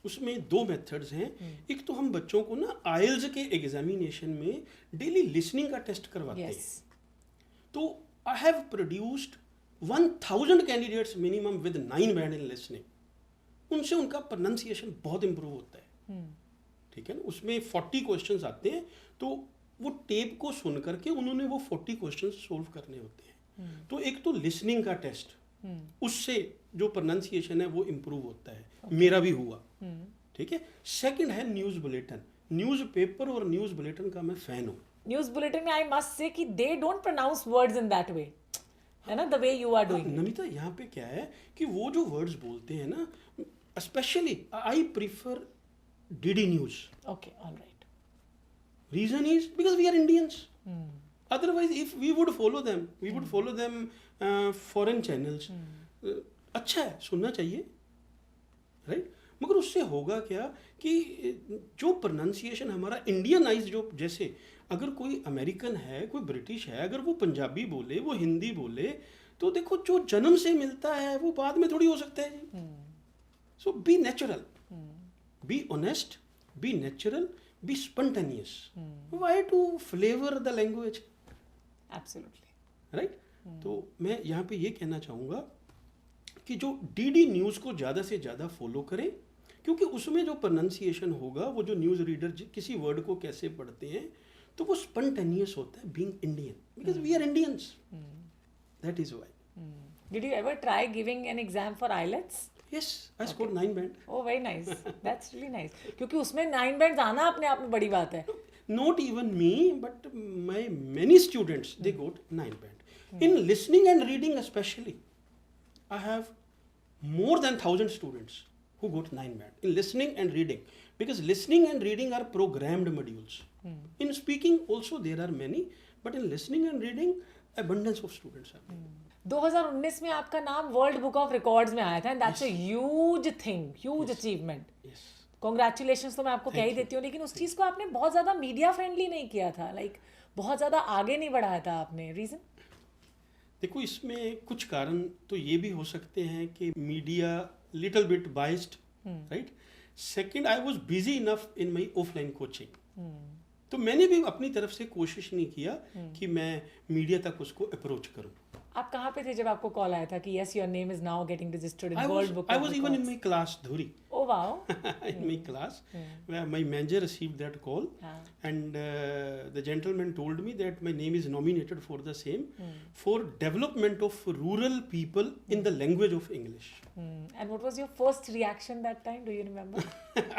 उसमें 2 मेथड्स हैं. एक तो हम बच्चों को ना आइल्स के एग्जामिनेशन में डेली लिसनिंग का टेस्ट करवाते हैं. तो I have produced 1000 candidates minimum with 9 band in listening. उनसे उनका प्रोनाउंसिएशन बहुत इंप्रूव होता है. ठीक है ना. उसमें 40 क्वेश्चंस आते हैं, तो वो टेप को सुन करके उन्होंने वो 40 क्वेश्चंस सोल्व करने होते हैं. तो एक तो लिसनिंग का टेस्ट, उससे जो प्रोनाउंसिएशन है वो इम्प्रूव होता है. मेरा भी हुआ. ठीक है. सेकंड है न्यूज़ बुलेटिन. न्यूज़ पेपर और न्यूज़ बुलेटिन का मैं फैन हूँ. न्यूज़ बुलेटिन में आई मस्ट से कि they don't pronounce words in that way, है ना, the way you are doing. Namita यहाँ पे क्या है कि वो जो वर्ड्स बोलते हैं ना, specially I prefer DD news. Okay, alright. Reason is because we are Indians. Otherwise, if we would follow them, foreign channels. अच्छा है, सुनना चाहिए, राइट? मगर उससे होगा क्या कि जो प्रोनाउंसिएशन हमारा इंडियनाइज, जो जैसे अगर कोई अमेरिकन है, कोई ब्रिटिश है, अगर वो पंजाबी बोले, वो हिंदी बोले, तो देखो जो जन्म से मिलता है वो बाद में थोड़ी हो सकता है जी. So be natural, be honest, be natural, be spontaneous. Why to flavor the language? Absolutely. Right? तो मैं यहाँ पे ये कहना चाहूँगा कि जो डीडी न्यूज़ को ज़्यादा से ज़्यादा फॉलो करें, क्योंकि उसमें जो प्रोनाउंसिएशन होगा, वो जो न्यूज़ रीडर किसी वर्ड को कैसे पढ़ते हैं, तो वो स्पॉन्टेनियस होता है, being Indian, because we are Indians, that is why. Did you ever try giving an exam for IELTS? Yes, I scored 9 band. Oh, very nice. That's really nice. क्योंकि उसमें 9 bands आना अपने आप में बड़ी बात है. Not even me, but my many students, they got 9 band. In listening and reading especially, I have more than 1,000 students who got 9 band in listening and reading, because listening and reading are programmed modules. In speaking also there are many, but in listening and reading abundance of students are there. 2019 में आपका नाम world book of records में आया था, and that's a huge thing, huge achievement. Yes. Congratulations तो मैं आपको कह ही देती हूँ, लेकिन उस चीज़ को आपने बहुत ज़्यादा मीडिया फ्रेंडली नहीं किया था, लाइक बहुत ज़्यादा आगे नहीं बढ़ाया था आपने. रीज़न? देखो, इसमें कुछ कारण तो ये भी हो सकते हैं कि media little bit biased, right. Second, I was busy enough in my offline coaching, तो मैंने भी अपनी तरफ से कोशिश नहीं किया कि मैं मीडिया तक उसको अप्रोच करूं. आप कहाँ पे थे जब आपको कॉल आया था कि yes your name is now getting registered in world book? I was even in my class, Dhuri. Oh wow. In my class, where my manager received that call, and the gentleman told me that my name is nominated for the same, for development of rural people in the language of English. And what was your first reaction that time? Do you remember?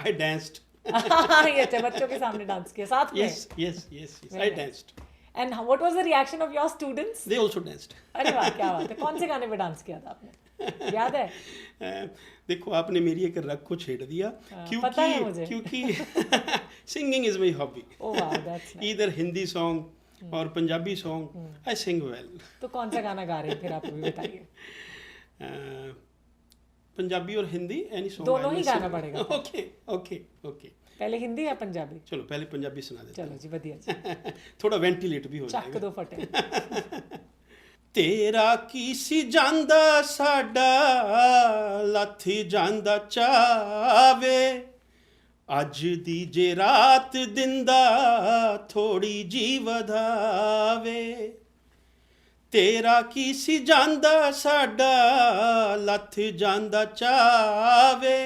I danced. ये अच्छा, बच्चों के सामने dance किया साथ में? Yes. Very I nice. danced. And what was the reaction of your students? They also danced. अरे वाह, क्या बात है. कौन से गाने पे डांस किया था आपने, याद है? देखो, आपने मेरी एक रग को छेड़ दिया, पता है मुझे. क्योंकि singing is my hobby. Oh wow, that's nice. इधर हिंदी सॉन्ग और पंजाबी सॉन्ग, आई सिंग वेल. तो कौन सा गाना गा रहे हैं फिर, आप भी बताइए. पंजाबी और हिंदी, एनी सॉन्ग दोनों ही गाना पड़ेगा. ओके. पहले हिंदी या पंजाबी? चलो पहले पंजाबी सुना देते चलो जी, बढ़िया जी. थोड़ा वेंटिलेट भी हो ਚੱਕ जाएगा. ਦੋ फटे. तेरा की सी जांदा साडा लथ जांदा चावे, अज दी जे रात दिंदा थोड़ी जी वधावे. तेरा की सी जांदा साडा लथ जांदा चावे,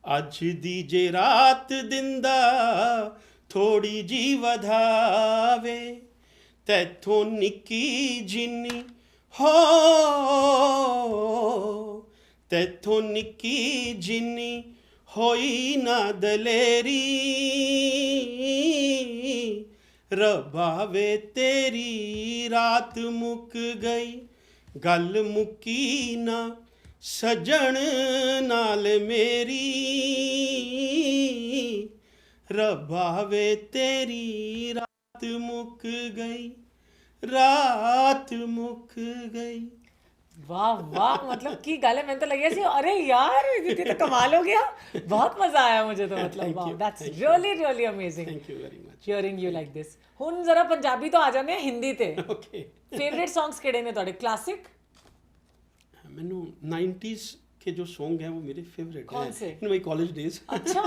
अज दी जे रात दिंदा थोड़ी जी वधावे. तैथों निकी जिन्नी हो, तैथों निकी जिन्नी होई ना दलेरी, रबावे तेरी रात मुक गई, गल मुकी ना सजन नाल मेरी, रबावे तेरी रात मुक गई, रात मुक गई. वाह वाह, मतलब की गाले. मैंने तो लगे सी, अरे यार ये तो कमाल हो गया. बहुत मजा आया मुझे तो, मतलब वाह, that's really really amazing. Thank you very much. Hearing you like this. हुन जरा पंजाबी तो आ जाने हिंदी ते. ओके. फेवरेट सॉन्ग्स किहड़े ने ਤੁਹਾਡੇ? क्लासिक? मैनू 90s के जो सॉन्ग हैं वो मेरे फेवरेट कौन हैं से? In my college days. अच्छा.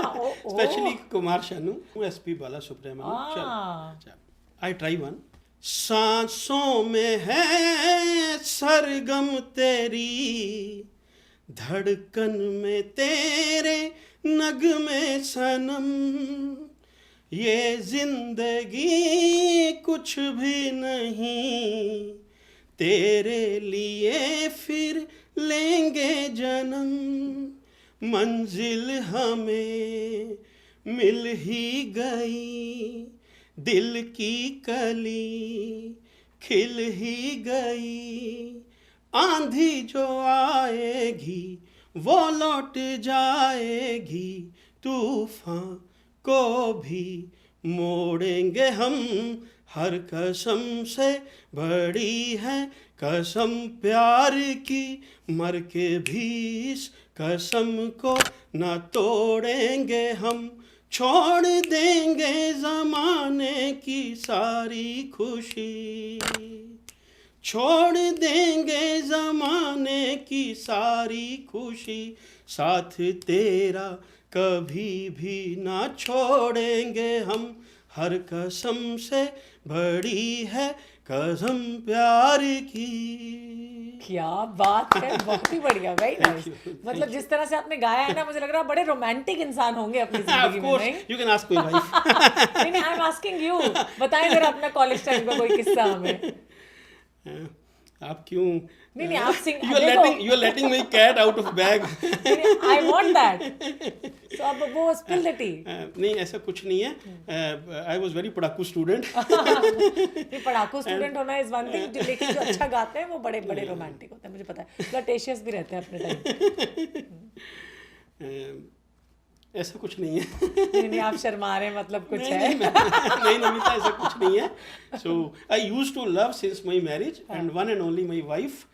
स्पेशली कुमार शानू, एसपी बाला सुब्रमण्यम. चल आई ट्राई वन. सांसों में है सरगम तेरी, धड़कन में तेरे नगमे सनम, ये जिंदगी कुछ भी नहीं, तेरे लिए फिर लेंगे जन्म, मंजिल हमें मिल ही गई, दिल की कली खिल ही गई, आंधी जो आएगी वो लौट जाएगी, तूफान को भी मोड़ेंगे हम, हर कसम से बड़ी है कसम प्यार की, मर के भी इस कसम को न तोड़ेंगे हम, छोड़ देंगे ज़माने की सारी खुशी, छोड़ देंगे ज़माने की सारी खुशी, साथ तेरा कभी भी ना छोड़ेंगे हम, हर कसम से बड़ी है कसम प्यार की। क्या बात है, बहुत ही बढ़िया, वेरी नाइस। you, मतलब जिस तरह से आपने गाया है ना, मुझे लग रहा है बड़े रोमांटिक इंसान होंगे अपनी Of जिंदगी में, course, नहीं? you can ask my wife. नहीं नहीं, आई एम आस्किंग यू, बताएं जरा अपना कॉलेज टाइम का कोई किस्सा हमें। आप क्यों नहीं नहीं, आप सिंग, you are letting my cat out of bag. I want that, so अब वो स्पिल द टी। नहीं, ऐसा कुछ नहीं है। आई वॉज वेरी पढ़ाकू स्टूडेंट। ये पढ़ाकू स्टूडेंट होना इज वन थिंग, लेकिन जो अच्छा गाते हैं वो बड़े बड़े रोमांटिक होते हैं, मुझे पता है, फ्लर्टेशियस भी रहते हैं अपने टाइम। ऐसा कुछ नहीं है। नहीं नहीं, आप शर्मा रहे हैं, मतलब कुछ है। नहीं नमिता, ऐसा कुछ नहीं है। So I use to love since my marriage and one and only my wife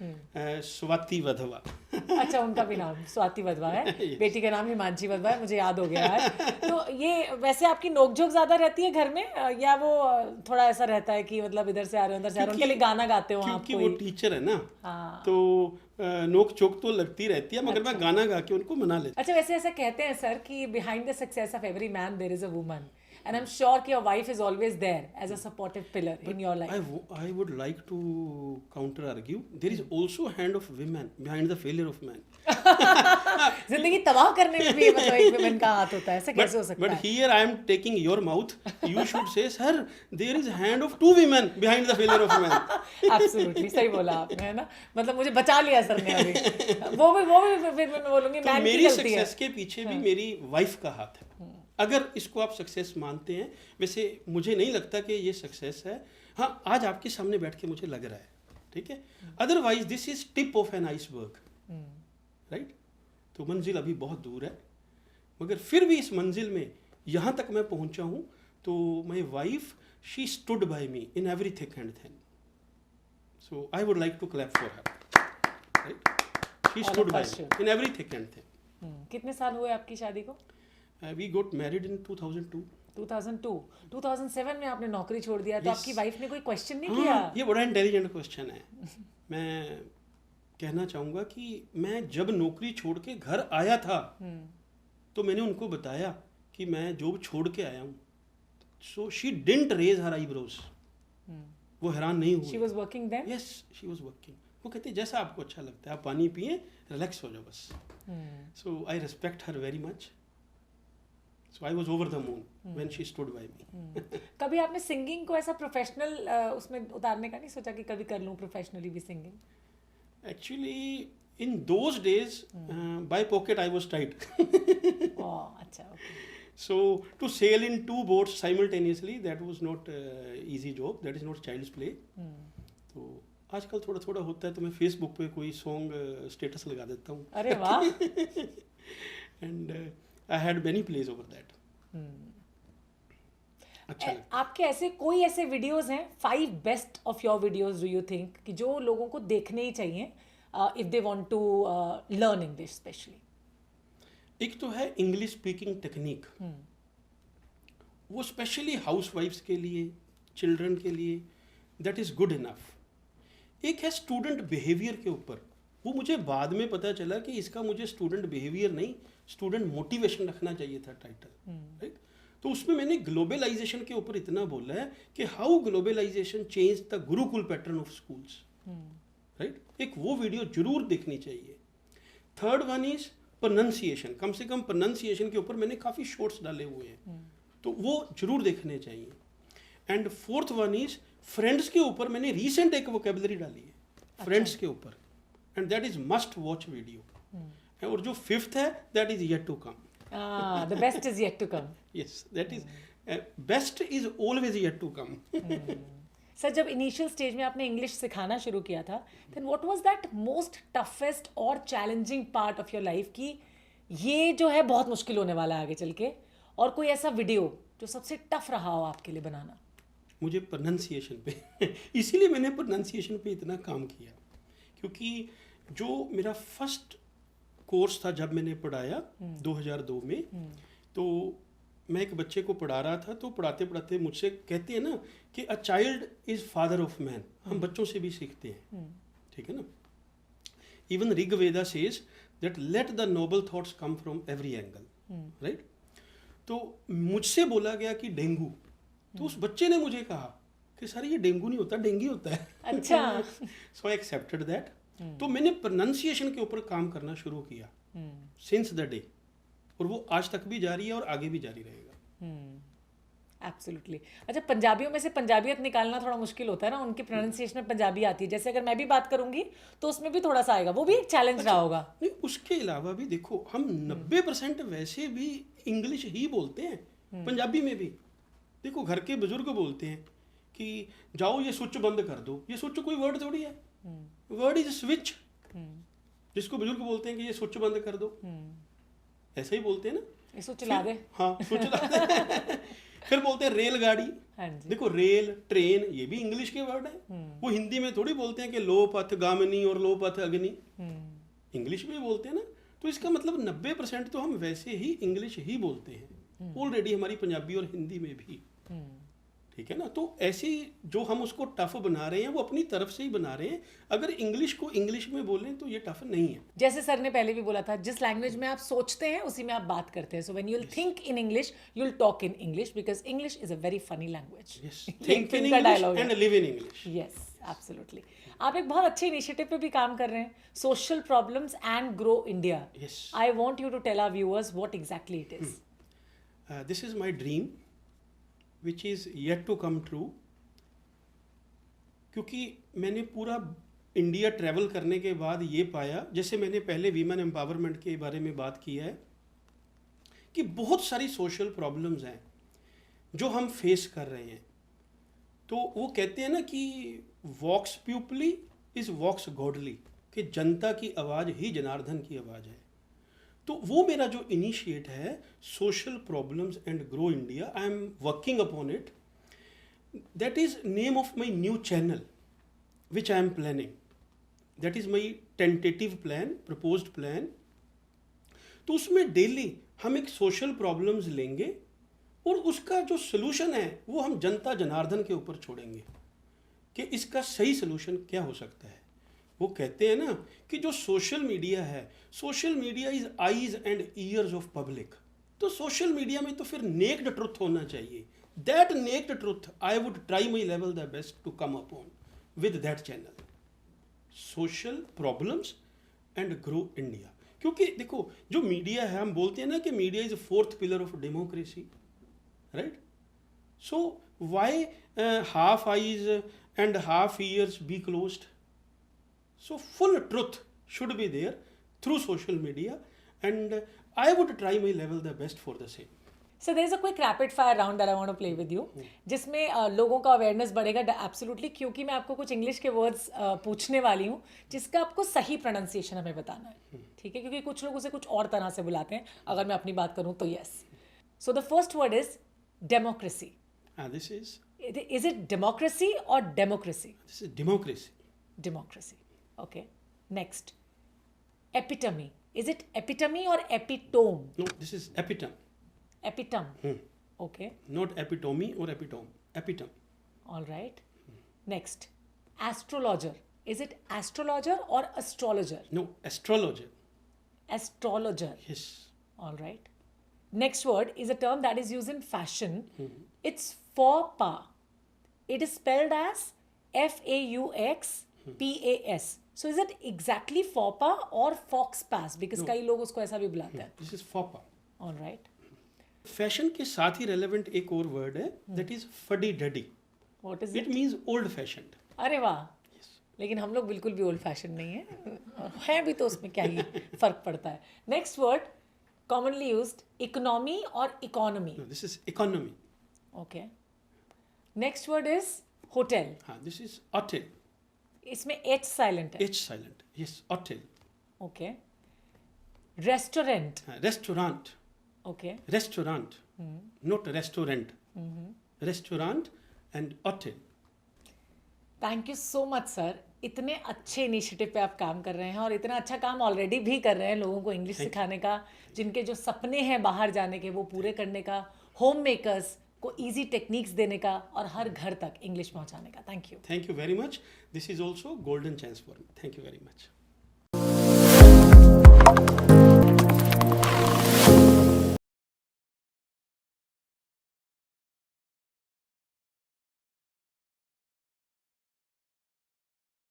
Swati Wadhwa. अच्छा, उनका भी नाम स्वाति वधवा है। Yes. बेटी का नाम हिमांशी वधवा है, मुझे याद हो गया है। तो ये वैसे आपकी नोकझोंक ज्यादा रहती है घर में, या वो थोड़ा ऐसा रहता है कि मतलब इधर से आ रहे हो उधर से आ रहे हो, उनके लिए गाना गाते हो आप? क्योंकि वो टीचर है ना, हाँ। तो नोक चोक तो लगती रहती है, मगर मैं गाना गा के उनको मना लेता। अच्छा, वैसे ऐसा कहते हैं सर कि behind the success of every man there is a woman, and I'm sure your wife is always there as a supportive pillar in your life. I would like to counter argue. There is also a hand of women behind the failure of man. जिंदगी तबाह करने में भी मतलब एक women का हाथ होता है, ऐसा कैसे हो सकता But है? here I am taking your mouth. You should say, sir, there is hand of two women behind the failure of man. Absolutely, सही बोला आपने, है ना? मतलब मुझे बचा लिया सर ने अभी। वो भी फिर मैं बोलूंगी तो मैन की मेरी गलती है। सक्सेस के पीछे भी मेरी वाइफ का हाथ है, अगर इसको आप सक्सेस मानते हैं। वैसे मुझे नहीं लगता कि ये सक्सेस है, हाँ आज आपके सामने बैठ के मुझे लग रहा है, ठीक है। Otherwise this is tip of an iceberg, right. तो मंजिल अभी बहुत दूर है, मगर फिर भी इस मंजिल में यहाँ तक मैं पहुँचा हूँ, तो my wife she stood by me in every thick and thin, so I would like to clap for her, right. She stood by me in every thick and thin. कितने साल हुए आपकी शादी को? We got married in 2002. 2002, 2007 में आपने नौकरी छोड़ दिया, तो Yes. आपकी वाइफ ने कोई क्वेश्चन नहीं हाँ, किया? ये बड़ा इंटेलिजेंट क्वेश्चन है। मैं कहना चाहूँगा कि मैं जब नौकरी छोड़ के घर आया था, तो मैंने उनको बताया कि मैं जॉब छोड़ के आया हूँ। So she didn't raise her eyebrows, वो हैरान नहीं हुई। She was working then? Yes, she was working. वो कहती जैसा आपको अच्छा लगता है, आप पानी पिए, रिलैक्स हो जाओ बस। So I respect her very much. So I was over the moon when she stood by me. कभी आपने सिंगिंग को ऐसा प्रोफेशनल उसमें उतारने का नहीं सोचा कि कभी कर लूं प्रोफेशनली भी singing? Actually, in those days, by pocket I was tight. अच्छा, okay. So to sail in two boats simultaneously, that was not easy job. That is not child's play. तो आजकल थोड़ा थोड़ा होता है, तो मैं फेसबुक पे कोई सॉन्ग स्टेटस लगा देता हूँ। अरे वाह। And I had many plays over that. अच्छा लगता। आपके ऐसे कोई ऐसे वीडियोस हैं, 5 best of your videos do you think, कि जो लोगों को देखने ही चाहिए if they want to learn English specially? एक तो है इंग्लिश स्पीकिंग टेक्निक, वो स्पेशली हाउसवाइफ्स के लिए, चिल्ड्रन के लिए, दैट इज गुड इनफ। एक है स्टूडेंट बिहेवियर के ऊपर, वो मुझे बाद में पता चला कि इसका मुझे स्टूडेंट बिहेवियर नहीं, स्टूडेंट मोटिवेशन रखना चाहिए था टाइटल, राइट। तो उसमें मैंने ग्लोबलाइजेशन के ऊपर इतना बोला है कि how globalization change the gurukul pattern of schools, right. एक वो वीडियो जरूर देखनी चाहिए। थर्ड वन इज प्रोनाउंसिएशन, कम से कम प्रोनाउंसिएशन के ऊपर मैंने काफ़ी शॉर्ट्स डाले हुए हैं, तो वो जरूर देखने चाहिए। And fourth one is friends के ऊपर मैंने रिसेंट एक वोकेबलरी डाली है फ्रेंड्स के ऊपर, and that is must watch video. और जो फिफ्थ है that is yet to come. The best is yet to come. Yes, that is best is always yet to come. Sir, जब initial stage में आपने English सिखाना शुरू किया था, then what was that most toughest और challenging part of your life, कि ये जो है बहुत मुश्किल होने वाला है आगे चल के, और कोई ऐसा वीडियो जो सबसे टफ रहा हो आपके लिए बनाना? मुझे प्रोनाउंसिएशन पे इसीलिए मैंने प्रोनाउंसिएशन पे इतना काम किया, क्योंकि जो मेरा फर्स्ट कोर्स था जब मैंने पढ़ाया 2002 में, तो मैं एक बच्चे को पढ़ा रहा था, तो पढ़ाते पढ़ाते मुझसे कहते हैं ना कि a child is father of man, हम बच्चों से भी सीखते हैं, ठीक है ना। Even Rigveda says that let the Nobel thoughts come from every angle, right. तो मुझसे बोला गया कि डेंगू, तो उस बच्चे ने मुझे कहा, कि सर ये डेंगू नहीं होता, डेंगी होता है। अच्छा। सो आई एक्सेप्टेड दैट। तो मैंने प्रोनाउंसिएशन के ऊपर काम करना शुरू किया सिंस द डे, और वो आज तक भी जारी है और आगे भी जारी रहेगा। एब्सोल्युटली। अच्छा, पंजाबियों में से पंजाबियत निकालना थोड़ा मुश्किल होता है ना, उनकी प्रोनाउंसिएशन में पंजाबी आती है, जैसे अगर मैं भी बात करूंगी तो उसमें भी थोड़ा सा आएगा, वो भी एक चैलेंज रहा होगा। नहीं, उसके अलावा भी देखो, हम 90% वैसे भी इंग्लिश ही बोलते हैं, पंजाबी में भी। देखो घर के बुजुर्ग बोलते हैं कि जाओ ये स्विच बंद कर दो, ये स्विच कोई वर्ड थोड़ी है, वर्ड इज स्विच। जिसको बुजुर्ग बोलते हैं कि ये स्विच बंद कर दो, ऐसा ही बोलते हैं ना, इसको चला दे। हाँ स्विच चला दे। फिर बोलते हैं रेलगाड़ी। हाँ जी। देखो रेल, ट्रेन, ये भी इंग्लिश के वर्ड है। वो हिंदी में थोड़ी बोलते हैं कि लो पथ गामिनी और लो पथ अग्नि, इंग्लिश में बोलते हैं ना। तो इसका मतलब 90% तो हम वैसे ही इंग्लिश ही बोलते हैं ऑलरेडी, हमारी पंजाबी और हिंदी में भी। ठीक है ना। तो ऐसी जो हम उसको टफ बना रहे हैं वो अपनी तरफ से ही बना रहे हैं। अगर इंग्लिश को इंग्लिश में बोलें तो ये टफ नहीं है। जैसे सर ने पहले भी बोला था, जिस लैंग्वेज में आप सोचते हैं उसी में आप बात करते हैं। So when you will think in English you will talk in English, because English is a very funny language. Yes, think in English and live in English. Yes, absolutely. आप एक बहुत अच्छे इनिशिएटिव पे भी काम कर रहे हैं, social problems and grow India. Yes. I want you to tell our viewers what exactly it is. This is my dream which is yet to come true. क्योंकि मैंने पूरा इंडिया ट्रैवल करने के बाद ये पाया, जैसे मैंने पहले वीमेन एम्पावरमेंट के बारे में बात की है, कि बहुत सारी सोशल प्रॉब्लम्स हैं जो हम फेस कर रहे हैं। तो वो कहते हैं ना कि वॉक्स पीपली इज वॉक्स गॉडली, कि जनता की आवाज़ ही जनार्दन की आवाज़ है। तो वो मेरा जो इनिशिएट है, social problems and grow India, I am working upon it. That is name of my new channel which I am planning. That is my tentative plan, proposed plan. तो उसमें डेली हम एक सोशल प्रॉब्लम्स लेंगे और उसका जो solution है वो हम जनता जनार्दन के ऊपर छोड़ेंगे कि इसका सही सोल्यूशन क्या हो सकता है। वो कहते हैं ना कि जो सोशल मीडिया है, social media is eyes and years of public. तो सोशल मीडिया में तो फिर नेक्ड ट्रुथ होना चाहिए। That naked truth I would try my level the best to come upon with that channel. Social problems and grow India. क्योंकि देखो जो media है, हम बोलते हैं ना कि media is fourth pillar of democracy, right. So why half eyes and half ears be closed? So full truth should be there through social media and I would try my level the best for the same. So there is a quick rapid fire round that I want to play with you, जिसमें लोगों का awareness बढ़ेगा absolutely, क्योंकि मैं आपको कुछ English के words पूछने वाली हूँ जिसका आपको सही प्रोनाउंसिएशन हमें बताना है, ठीक है? क्योंकि कुछ लोग उसे कुछ और तरह से बुलाते हैं। अगर मैं अपनी बात करूँ तो yes. So the first word is democracy. This is it democracy or democracy? This is democracy. Democracy, okay. Next, epitome. Is it epitome or epitome? No, this is epitome. Epitome. Okay. Not epitome or epitome. Epitome. All right. Next, astrologer. Is it astrologer or astrologer? No, astrologer. Astrologer. Yes. All right. Next word is a term that is used in fashion. It's faux pas. It is spelled as FAUXPAS. So is it exactly faux pas or fox pass? Because कई लोग उसको ऐसा भी बुलाते हैं. This is faux pas. All right. Fashion के साथ ही रेलेवेंट एक और वर्ड है, that is fuddy duddy. What is it it? Means old fashioned. अरे वाह, लेकिन हम लोग बिल्कुल भी ओल्ड फैशन नहीं है भी, तो उसमें क्या ही फर्क पड़ता है। Next word commonly used, economy or economy? This is economy. Okay. Next word is hotel. हाँ, दिस इज होटल। इसमें एच साइलेंट है। H silent, yes, hotel. Okay. Restaurant. Restaurant. Okay. Restaurant, not restaurant. Restaurant and hotel. Thank you so much sir, इतने अच्छे initiative पे आप काम कर रहे हैं और इतना अच्छा काम ऑलरेडी भी कर रहे हैं लोगों को इंग्लिश सिखाने का, जिनके जो सपने हैं बाहर जाने के वो पूरे करने का, होम मेकर्स को इजी टेक्निक्स देने का और हर घर तक इंग्लिश पहुंचाने का। Thank you. Thank you very much. This is also golden chance for me. Thank you very much.